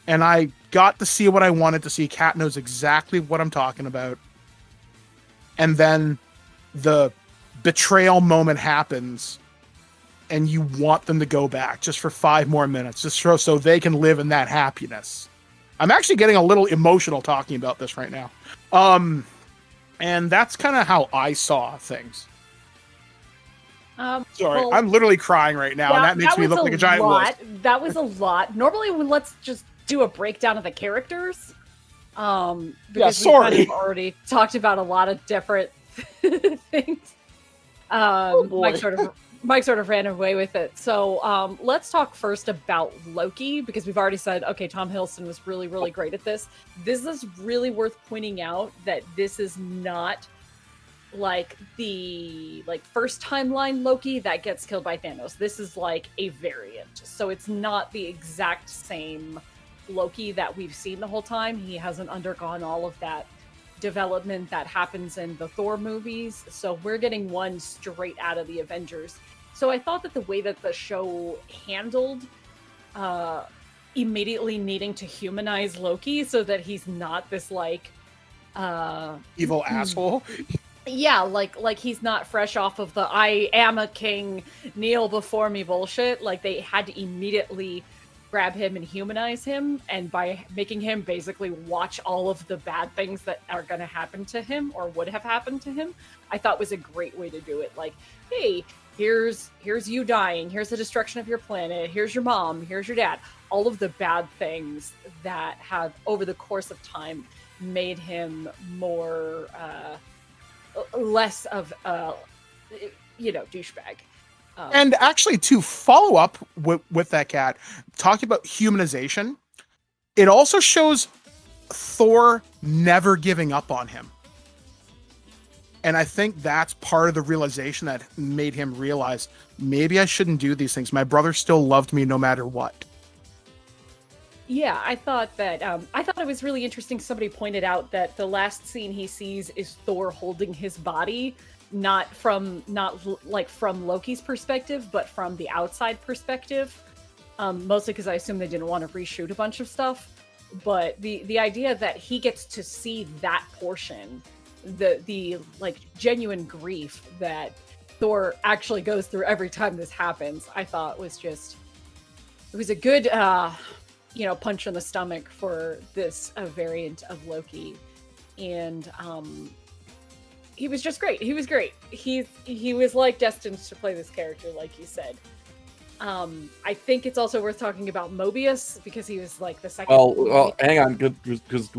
And I got to see what I wanted to see. Kat knows exactly what I'm talking about. And then the betrayal moment happens, and you want them to go back just for 5 more minutes, just so they can live in that happiness. I'm actually getting a little emotional talking about this right now. And that's kind of how I saw things. Sorry, well, I'm literally crying right now, and that makes me look like a giant wolf. That was a lot. Normally, let's just do a breakdown of the characters. Because we kind of already talked about a lot of different things. Mike sort of ran away with it. So let's talk first about Loki, because we've already said, okay, Tom Hiddleston was really, really great at this. This is really worth pointing out that this is not like the first timeline Loki that gets killed by Thanos. This is like a variant. So it's not the exact same Loki that we've seen the whole time. He hasn't undergone all of that development that happens in the Thor movies. So we're getting one straight out of the Avengers. So I thought that the way that the show handled immediately needing to humanize Loki so that he's not this evil asshole. Yeah, like he's not fresh off of the I am a king, kneel before me bullshit. Like, they had to immediately grab him and humanize him, and by making him basically watch all of the bad things that are going to happen to him or would have happened to him, I thought was a great way to do it. Like, hey, here's you dying, here's the destruction of your planet, here's your mom, here's your dad, all of the bad things that have over the course of time made him more less of a douchebag. And actually, to follow up with that, Cat, talking about humanization, it also shows Thor never giving up on him. And I think that's part of the realization that made him realize, maybe I shouldn't do these things. My brother still loved me no matter what. Yeah, I thought it was really interesting. Somebody pointed out that the last scene he sees is Thor holding his body, not from Loki's perspective, but from the outside perspective. Mostly because I assume they didn't want to reshoot a bunch of stuff. But the idea that he gets to see that portion, the genuine grief that Thor actually goes through every time this happens, I thought was just, it was a good punch in the stomach for this variant of Loki. And he was just great. He was great. He was destined to play this character, like you said. I think it's also worth talking about Mobius, because he was the second. Well, hang on, because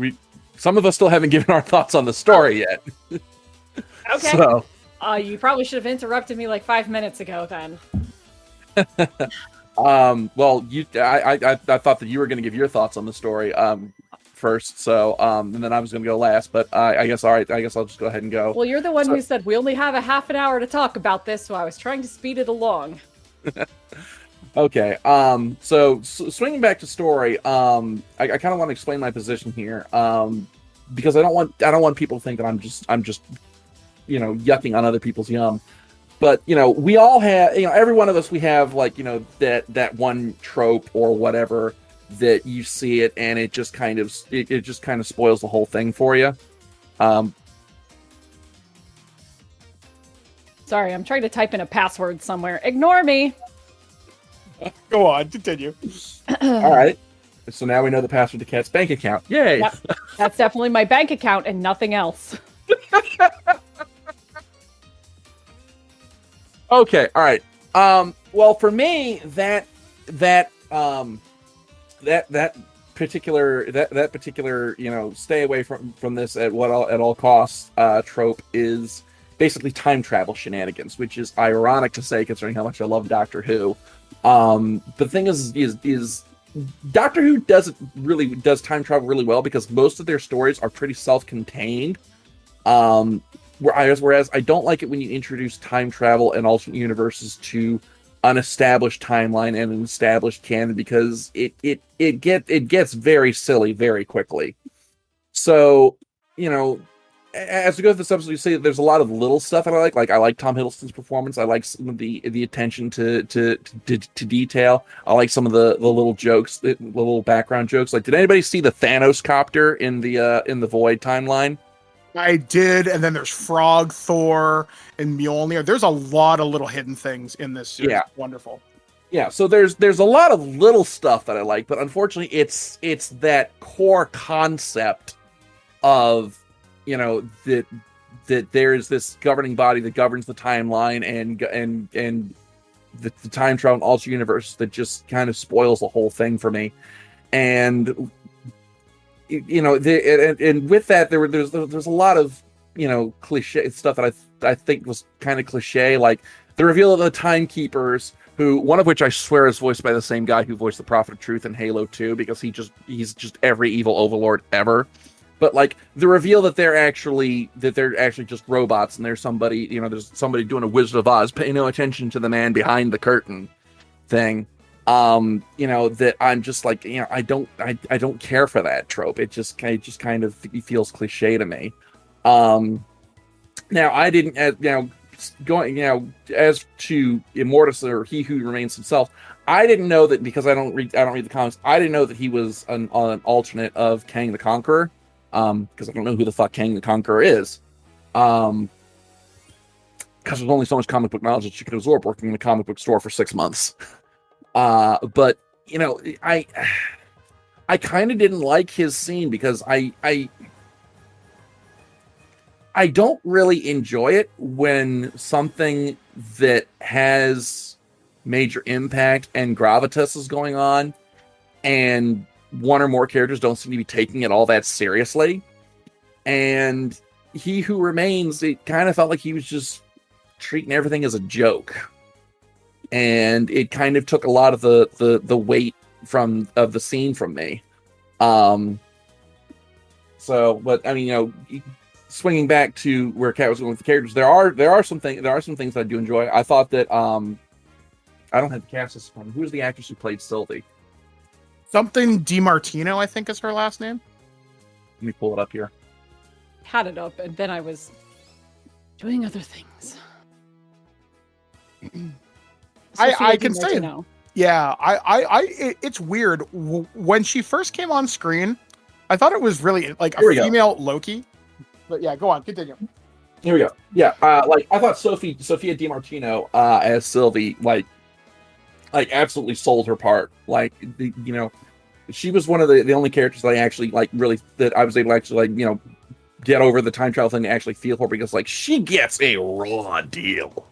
some of us still haven't given our thoughts on the story yet. Okay. So, you probably should have interrupted me 5 minutes ago then. Well, I thought that you were going to give your thoughts on the story. first, so and then I was going to go last, but I guess all right. I guess I'll just go ahead and go. Well, you're the one who said we only have a half an hour to talk about this, so I was trying to speed it along. Okay. So swinging back to story, I kind of want to explain my position here, because I don't want people to think that I'm just yucking on other people's yum. But, we all have, every one of us, we have, like, that one trope or whatever that you see it and it just kind of spoils the whole thing for you. Sorry, I'm trying to type in a password somewhere. Ignore me. Go on, continue. All right. So now we know the password to Kat's bank account. Yay! Yep. That's definitely my bank account and nothing else. Okay, all right. Well, for me, that particular stay away from this at all costs trope is basically time travel shenanigans, which is ironic to say considering how much I love Doctor Who. The thing is Doctor Who does time travel really well because most of their stories are pretty self-contained. Whereas I don't like it when you introduce time travel and alternate universes to an established timeline and an established canon because it gets very silly very quickly. So, as we go through this episode, you see there's a lot of little stuff that I like. Like I like Tom Hiddleston's performance. I like some of the attention to detail. I like some of the little jokes, the little background jokes. Like, did anybody see the Thanos copter in the Void timeline? I did, and then there's Frog, Thor, and Mjolnir. There's a lot of little hidden things in this series. Yeah. Wonderful. Yeah, so there's a lot of little stuff that I like, but unfortunately it's that core concept of, that there's this governing body that governs the timeline and the time travel and alternate universe that just kind of spoils the whole thing for me. And and with that, there's a lot of cliche stuff that I think was kind of cliche, like the reveal of the Timekeepers, who one of which I swear is voiced by the same guy who voiced the Prophet of Truth in Halo 2, because he's just every evil overlord ever. But like the reveal that they're actually just robots and there's somebody doing a Wizard of Oz, pay no attention to the man behind the curtain thing. That I'm just like, I don't care for that trope. It just kind of feels cliche to me. Now I didn't, as to Immortus or He Who Remains Himself, I didn't know that because I don't read the comics. I didn't know that he was an alternate of Kang the Conqueror. Because I don't know who the fuck Kang the Conqueror is. Because there's only so much comic book knowledge that you can absorb working in a comic book store for 6 months. But I kind of didn't like his scene because I don't really enjoy it when something that has major impact and gravitas is going on and one or more characters don't seem to be taking it all that seriously. And He Who Remains, it kind of felt like he was just treating everything as a joke. And it kind of took a lot of the weight of the scene from me. But I mean, swinging back to where Kat was going with the characters, there are some things that I do enjoy. I thought that I don't have the cast list. Who's the actress who played Sylvie? Something DiMartino, I think is her last name. Let me pull it up here. Had it up, and then I was doing other things. I can say, yeah, it's weird. When she first came on screen, I thought it was really like a female Loki. But yeah, go on, continue. Here we go. Yeah, like I thought Sophia DiMartino as Sylvie, like absolutely sold her part. Like she was one of the only characters that I actually that I was able to actually get over the time travel thing and actually feel for, because like she gets a raw deal.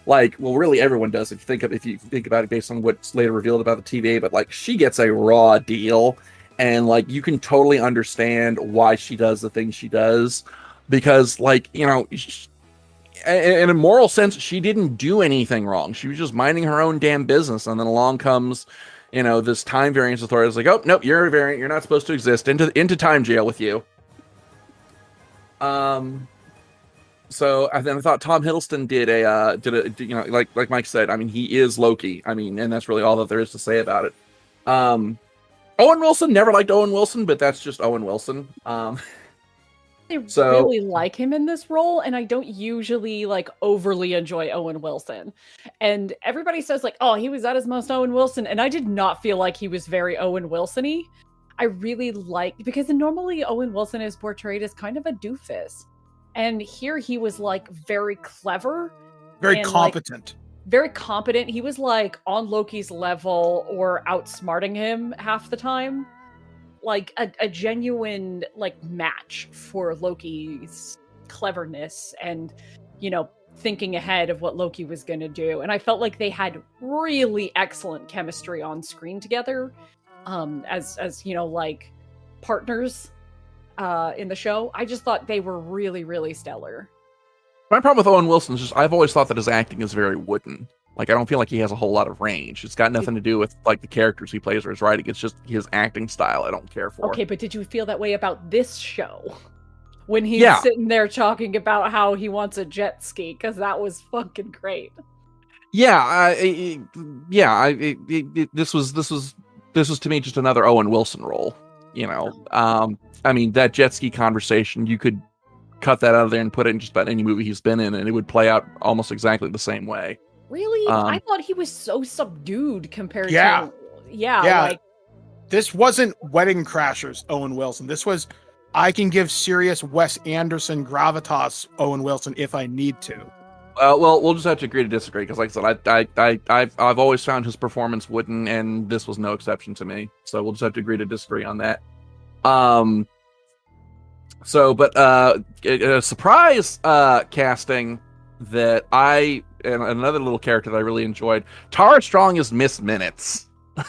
Like, well, really everyone does if you think about it based on what's later revealed about the TVA, but like she gets a raw deal, and like you can totally understand why she does the things she does, because like in a moral sense, she didn't do anything wrong. She was just minding her own damn business, and then along comes, this time variance authority is like, oh nope, you're a variant, you're not supposed to exist, into time jail with you. So and then I thought Tom Hiddleston did like Mike said, I mean, he is Loki. I mean, and that's really all that there is to say about it. Owen Wilson, never liked Owen Wilson, but that's just Owen Wilson. I really like him in this role, and I don't usually like overly enjoy Owen Wilson. And everybody says like, oh, he was at his most Owen Wilson, and I did not feel like he was very Owen Wilson-y. I really because normally Owen Wilson is portrayed as kind of a doofus. And here he was like very clever. Very competent. Very competent. He was like on Loki's level or outsmarting him half the time. Like a genuine like match for Loki's cleverness and, thinking ahead of what Loki was going to do. And I felt like they had really excellent chemistry on screen together as like partners in the show. I just thought they were really, really stellar. My problem with Owen Wilson is just I've always thought that his acting is very wooden. Like, I don't feel like he has a whole lot of range. It's got nothing to do with like the characters he plays or his writing. It's just his acting style I don't care for. Okay, but did you feel that way about this show? When he's sitting there talking about how he wants a jet ski, because that was fucking great. Yeah, this was to me just another Owen Wilson role. I mean, that jet ski conversation, you could cut that out of there and put it in just about any movie he's been in, and it would play out almost exactly the same way. Really? I thought he was so subdued compared to... Yeah. Like... This wasn't Wedding Crashers Owen Wilson. This was, I can give serious Wes Anderson gravitas Owen Wilson if I need to. Well, we'll just have to agree to disagree, because like I said, I've always found his performance wooden, and this was no exception to me. So we'll just have to agree to disagree on that. A surprise casting that and another little character that I really enjoyed, Tara Strong is Miss Minutes. Was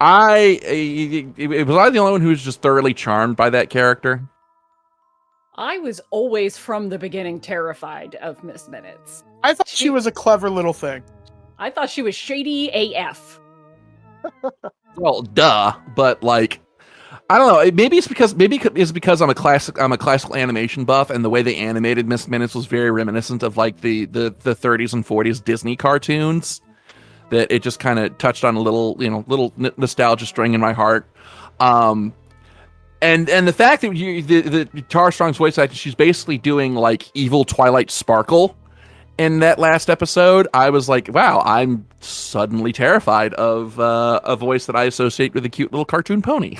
I the only one who was just thoroughly charmed by that character? I was always from the beginning terrified of Miss Minutes. I thought she was a clever little thing. I thought she was shady AF. Well, duh, but like, I don't know. Maybe it's because I'm a classical animation buff, and the way they animated Miss Minutes was very reminiscent of like the 30s and 40s Disney cartoons. That it just kind of touched on a little nostalgia string in my heart. And the fact that the Tara Strong's voice acting, she's basically doing like evil Twilight Sparkle in that last episode. I was like, wow, I'm suddenly terrified of a voice that I associate with a cute little cartoon pony.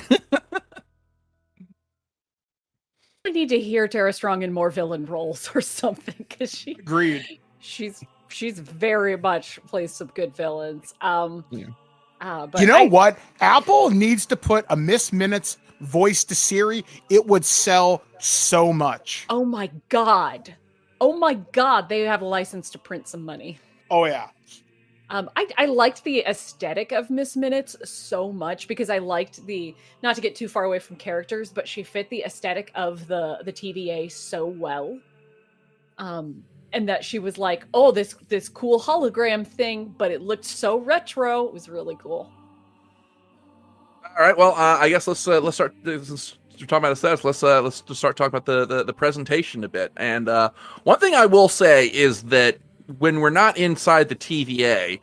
I need to hear Tara Strong in more villain roles or something, because agreed. She's very much plays some good villains. But what? Apple needs to put a Miss Minutes voice to Siri. It would sell so much. Oh my god, they have a license to print some money. Oh yeah. I liked the aesthetic of Miss Minutes so much, because I liked not to get too far away from characters, but she fit the aesthetic of the TVA so well. And that she was like, oh, this cool hologram thing, but it looked so retro. It was really cool. All right, well, I guess let's start. Since we're talking about aesthetics, let's just start talking about the presentation a bit. And one thing I will say is that when we're not inside the TVA,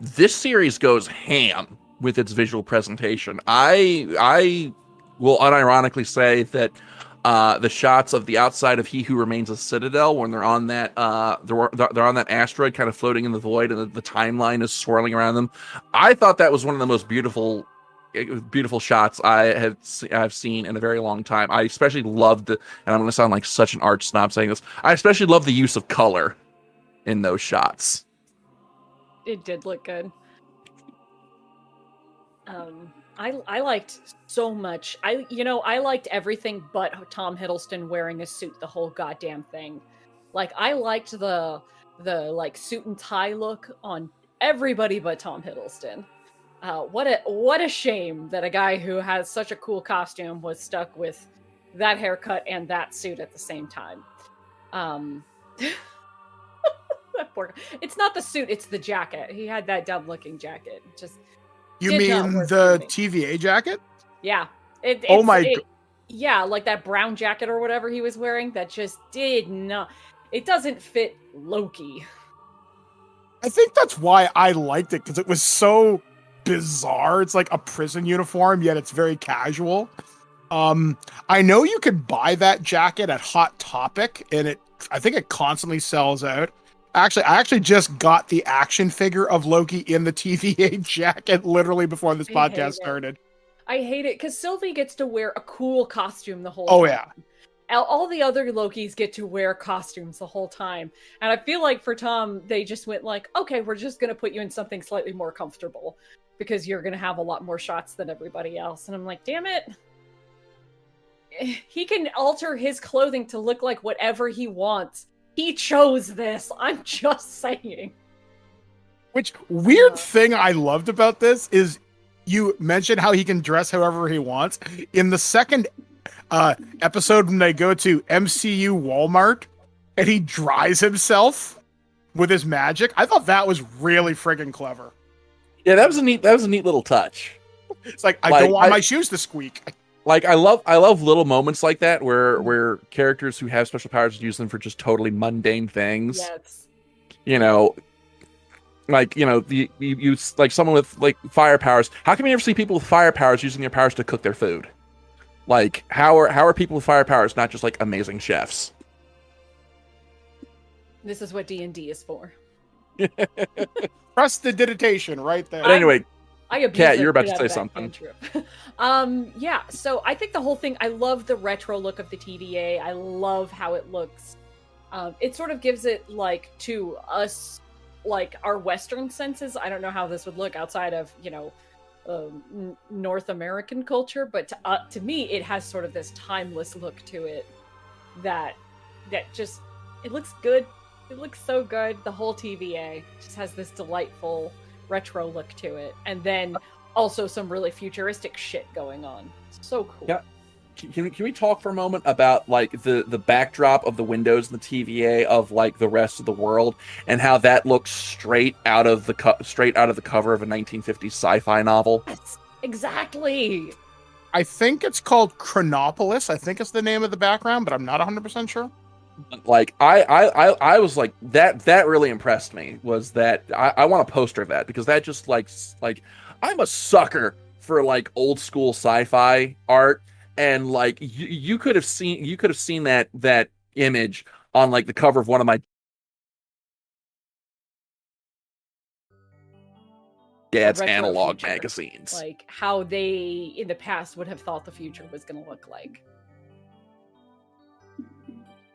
this series goes ham with its visual presentation. I will unironically say that the shots of the outside of He Who Remains a Citadel, when they're on that they're on that asteroid kind of floating in the void, and the timeline is swirling around them, I thought that was one of the most beautiful shots I've seen in a very long time. I especially loved, and I'm going to sound like such an arch snob saying this, I especially love the use of color in those shots. It did look good. I liked so much. I liked everything but Tom Hiddleston wearing a suit the whole goddamn thing. Like, I liked the like suit and tie look on everybody but Tom Hiddleston. What a shame that a guy who has such a cool costume was stuck with that haircut and that suit at the same time. That poor guy. It's not the suit, it's the jacket. He had that dumb looking jacket. Just You did not mean work the for me. TVA jacket? Yeah. Oh my Yeah, like that brown jacket or whatever he was wearing. That just did not. It doesn't fit Loki. I think that's why I liked it, because it was so bizarre. It's like a prison uniform, yet it's very casual. I know you could buy that jacket at Hot Topic, and I think it constantly sells out. Actually, I actually just got the action figure of Loki in the TVA jacket literally before this podcast started. I hate it because Sylvie gets to wear a cool costume the whole Oh, time. yeah. All the other Lokis get to wear costumes the whole time. And I feel like for Tom, they just went like, okay, we're just going to put you in something slightly more comfortable because you're going to have a lot more shots than everybody else. And I'm like, damn it. He can alter his clothing to look like whatever he wants. He chose this. I'm just saying. Which weird thing I loved about this is you mentioned how he can dress however he wants. In the second episode, when they go to MCU Walmart and he dries himself with his magic, I thought that was really friggin' clever. Yeah, that was a neat little touch. It's like I don't want my shoes to squeak. Like I love little moments like that where characters who have special powers use them for just totally mundane things. Yes. You know, like, you know, you like someone with like fire powers. How come you never see people with fire powers using their powers to cook their food? Like, how are people with fire powers not just like amazing chefs? This is what D&D is for. Prestidigitation right there. But anyway, I abuse Kat, the you're about shit to out say of that something. cantrip. Yeah, so I think the whole thing, I love the retro look of the TVA. I love how it looks. It sort of gives it, like, to us, like, our Western senses. I don't know how this would look outside of, you know, North American culture, but to me, it has sort of this timeless look to it that just, it looks good. It looks so good. The whole TVA just has this delightful retro look to it, and then also some really futuristic shit going on. So cool. Yeah. Can we talk for a moment about like the backdrop of the windows in the TVA of like the rest of the world and how that looks straight out of the cover of a 1950s sci-fi novel? Yes, exactly. I think it's called Chronopolis. I think it's the name of the background, but I'm not 100% sure. Like I was like that really impressed me. Was that I want a poster of that, because that just like I'm a sucker for like old school sci-fi art, and like you could have seen that image on like the cover of one of my dad's Retro analog future. magazines. Like how they in the past would have thought the future was going to look like.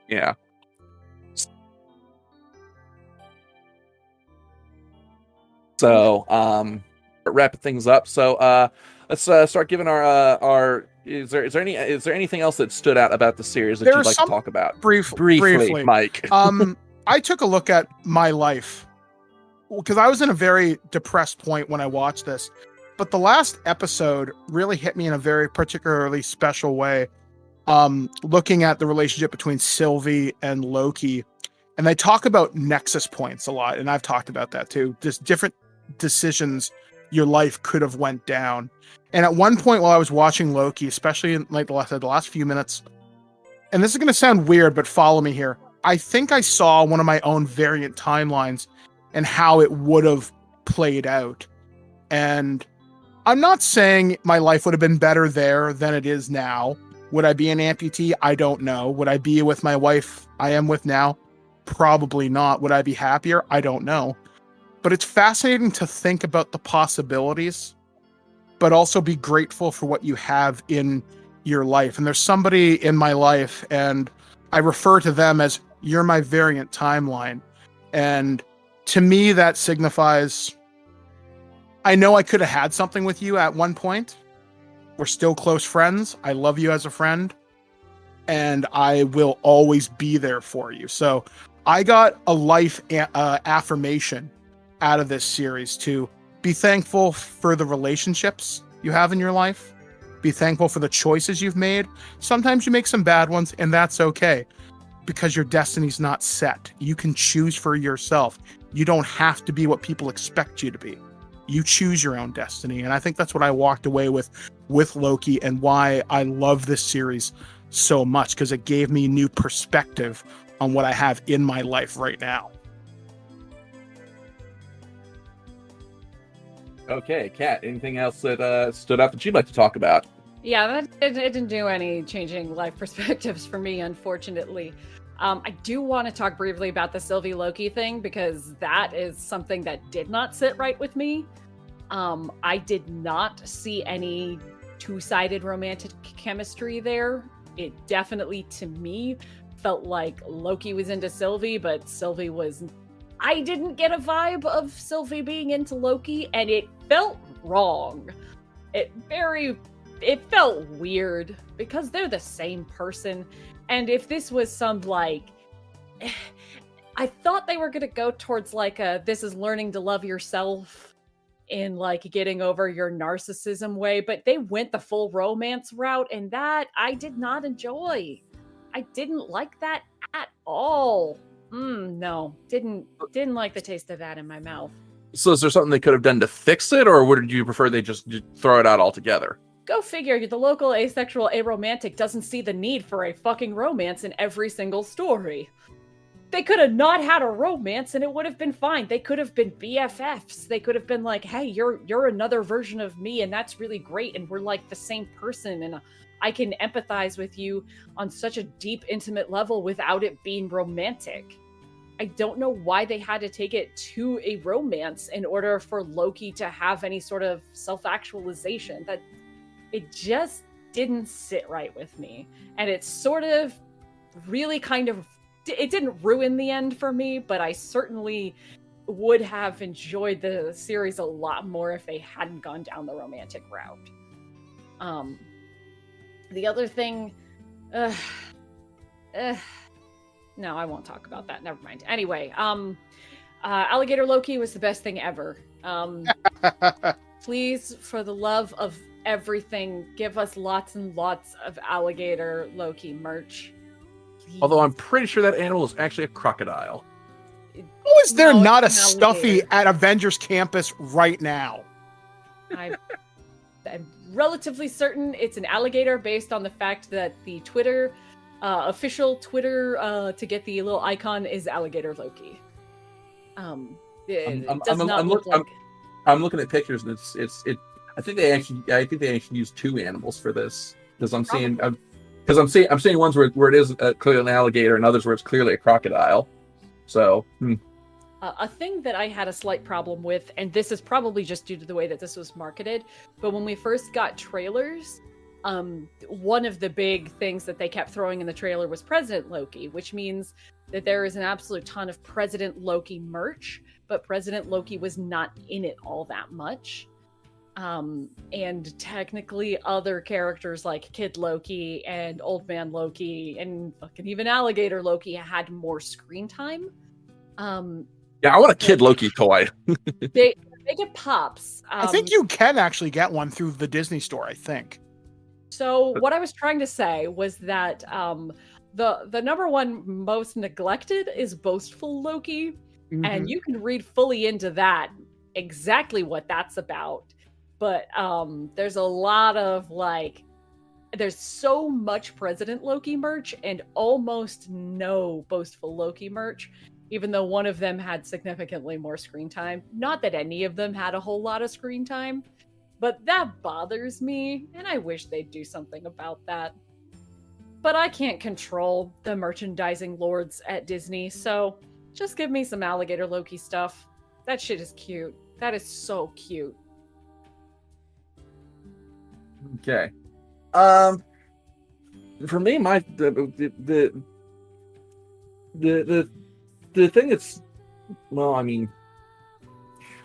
Yeah. So, wrapping things up. So, let's start giving our. Is there anything else that stood out about the series that you'd like to talk about? Briefly, Mike. I took a look at my life because I was in a very depressed point when I watched this, but the last episode really hit me in a very particularly special way. Looking at the relationship between Sylvie and Loki, and they talk about nexus points a lot, and I've talked about that too. Just different decisions your life could have went down. And at one point while I was watching Loki, especially in like the last few minutes, and this is going to sound weird, but follow me here. I think I saw one of my own variant timelines and how it would have played out. And I'm not saying my life would have been better there than it is now. Would I be an amputee? I don't know. Would I be with my wife I am with now? Probably not. Would I be happier? I don't know. But it's fascinating to think about the possibilities, but also be grateful for what you have in your life. And there's somebody in my life, and I refer to them as, you're my variant timeline. And to me, that signifies, I know I could have had something with you at one point. We're still close friends. I love you as a friend, and I will always be there for you. So I got a life affirmation out of this series to be thankful for the relationships you have in your life. Be thankful for the choices you've made. Sometimes you make some bad ones, and that's okay. because your destiny's not set. You can choose for yourself. You don't have to be what people expect you to be. You choose your own destiny. And I think that's what I walked away with Loki, and why I love this series so much, because it gave me new perspective on what I have in my life right now. Okay, Kat, anything else that stood out that you'd like to talk about? Yeah, it didn't do any changing life perspectives for me, unfortunately. I do want to talk briefly about the Sylvie Loki thing, because that is something that did not sit right with me. I did not see any two-sided romantic chemistry there. It definitely, to me, felt like Loki was into Sylvie, but Sylvie was... I didn't get a vibe of Sylvie being into Loki, and it felt wrong. It felt weird, because they're the same person. And if this was some, like... I thought they were going to go towards, like, this is learning to love yourself in, like, getting over your narcissism way, but they went the full romance route, and that I did not enjoy. I didn't like that at all. No, didn't like the taste of that in my mouth. So is there something they could have done to fix it, or would you prefer they just throw it out altogether? Go figure, the local asexual aromantic doesn't see the need for a fucking romance in every single story. They could have not had a romance and it would have been fine. They could have been BFFs. They could have been like, hey, you're another version of me, and that's really great, and we're like the same person, and I can empathize with you on such a deep, intimate level without it being romantic. I don't know why they had to take it to a romance in order for Loki to have any sort of self-actualization. That it just didn't sit right with me. And it sort of really kind of... It didn't ruin the end for me, but I certainly would have enjoyed the series a lot more if they hadn't gone down the romantic route. The other thing... no, I won't talk about that. Never mind. Anyway, Alligator Loki was the best thing ever. Please, for the love of everything, give us lots and lots of Alligator Loki merch. Please. Although I'm pretty sure that animal is actually a crocodile. How is there No, not a it's an stuffy alligator. at Avengers Campus right now? I'm relatively certain it's an alligator based on the fact that the Twitter, official Twitter to get the little icon is Alligator Loki. It does not look like... I'm looking at pictures, and I think they actually use two animals for this, because I'm seeing ones where it is clearly an alligator, and others where it's clearly a crocodile. So, a thing that I had a slight problem with, and this is probably just due to the way that this was marketed, but when we first got trailers, one of the big things that they kept throwing in the trailer was President Loki, which means that there is an absolute ton of President Loki merch, but President Loki was not in it all that much. And technically other characters like Kid Loki and Old Man Loki and fucking even Alligator Loki had more screen time. yeah, I want a Kid Loki toy. They get pops. I think you can actually get one through the Disney store, I think. So what I was trying to say was that the number one most neglected is Boastful Loki. Mm-hmm. And you can read fully into that, exactly what that's about. But there's a lot of, like, there's so much President Loki merch and almost no Boastful Loki merch, even though one of them had significantly more screen time. Not that any of them had a whole lot of screen time, but that bothers me, and I wish they'd do something about that. But I can't control the merchandising lords at Disney, so just give me some Alligator Loki stuff. That shit is cute. That is so cute. Okay. For me, the thing that's, well, I mean,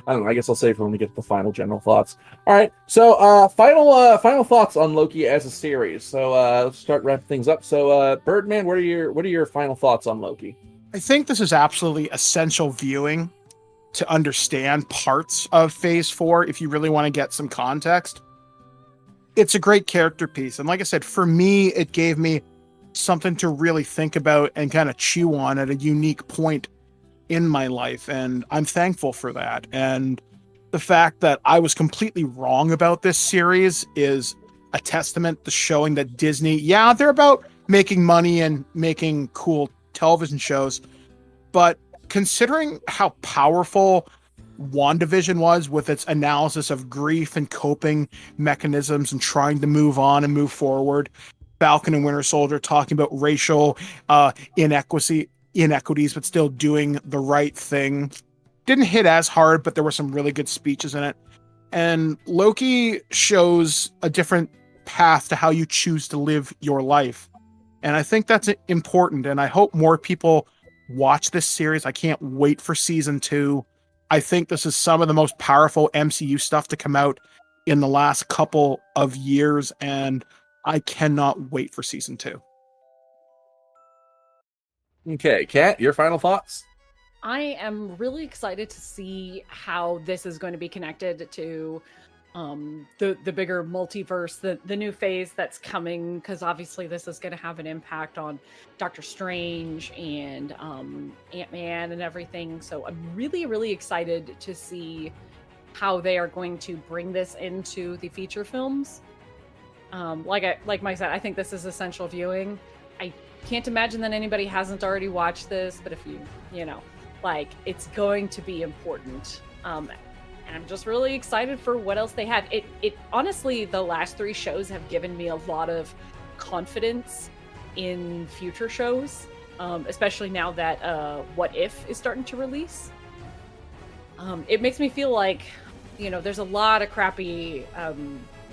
I don't know. I guess I'll save for when we get to the final general thoughts. All right. So, final thoughts on Loki as a series. So, let's start wrapping things up. So, Birdman, what are your final thoughts on Loki? I think this is absolutely essential viewing to understand parts of Phase 4 if you really want to get some context. It's a great character piece. And like I said, for me, it gave me something to really think about and kind of chew on at a unique point in my life. And I'm thankful for that. And the fact that I was completely wrong about this series is a testament to showing that Disney, yeah, they're about making money and making cool television shows, but considering how powerful WandaVision was with its analysis of grief and coping mechanisms and trying to move on and move forward, Falcon and Winter Soldier talking about racial inequities, but still doing the right thing. Didn't hit as hard, but there were some really good speeches in it. And Loki shows a different path to how you choose to live your life. And I think that's important. And I hope more people watch this series. I can't wait for season 2. I think this is some of the most powerful MCU stuff to come out in the last couple of years. And I cannot wait for season 2. Okay, Kat, your final thoughts? I am really excited to see how this is going to be connected to the bigger multiverse, the new phase that's coming, because obviously this is going to have an impact on Doctor Strange and Ant-Man and everything. So I'm really, really excited to see how they are going to bring this into the feature films. Like Mike said, I think this is essential viewing. I can't imagine that anybody hasn't already watched this, but if you know, like, it's going to be important. And I'm just really excited for what else they have. It honestly, the last 3 shows have given me a lot of confidence in future shows, especially now that What If is starting to release. It makes me feel like, you know, there's a lot of crappy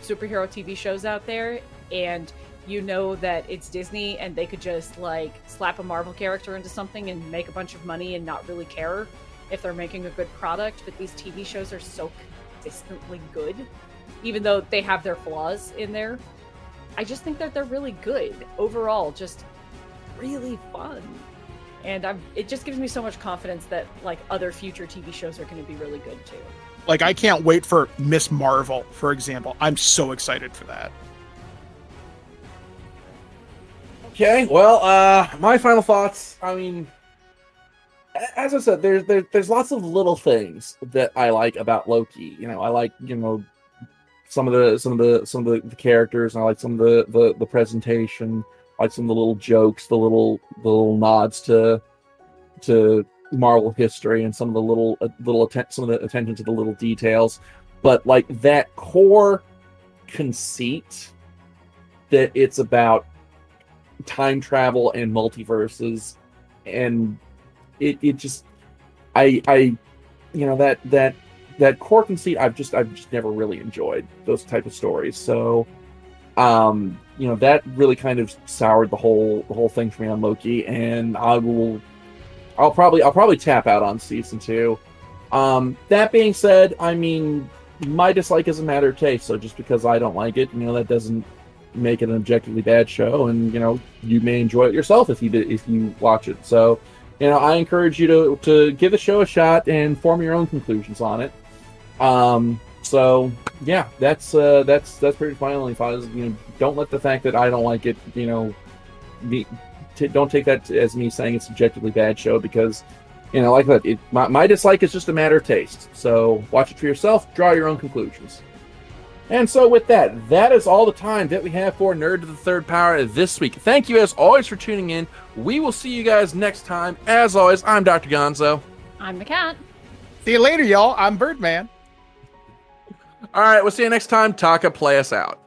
superhero TV shows out there, and you know that it's Disney and they could just like slap a Marvel character into something and make a bunch of money and not really care if they're making a good product. But these TV shows are so consistently good, even though they have their flaws in there. I just think that they're really good overall, just really fun. And it just gives me so much confidence that like other future TV shows are going to be really good too. Like, I can't wait for Miss Marvel, for example. I'm so excited for that. Okay, well, my final thoughts. I mean, as I said, there's lots of little things that I like about Loki. You know, I like, you know, some of the characters, and I like some of the presentation. I like some of the little jokes, the little nods to Marvel history, and some of the some of the attention to the little details. But like that core conceit that it's about time travel and multiverses, and it just I you know, that core conceit I've just never really enjoyed those type of stories. So you know, that really kind of soured the whole thing for me on Loki, and I'll probably tap out on season 2. That being said, I mean, my dislike is a matter of taste. So just because I don't like it, you know, that doesn't make it an objectively bad show. And you know, you may enjoy it yourself if you watch it. So, you know, I encourage you to give the show a shot and form your own conclusions on it. So yeah, that's pretty much my only thought. Is, you know, don't let the fact that I don't like it, you know, don't take that as me saying it's an objectively bad show, because, you know, like that, my dislike is just a matter of taste. So watch it for yourself, draw your own conclusions. And so with that is all the time that we have for Nerd to the Third Power this week. Thank you as always for tuning in. We will see you guys next time. As always, I'm Dr. Gonzo. I'm the cat. See you later, y'all. I'm Birdman. All right, we'll see you next time. Taka, play us out.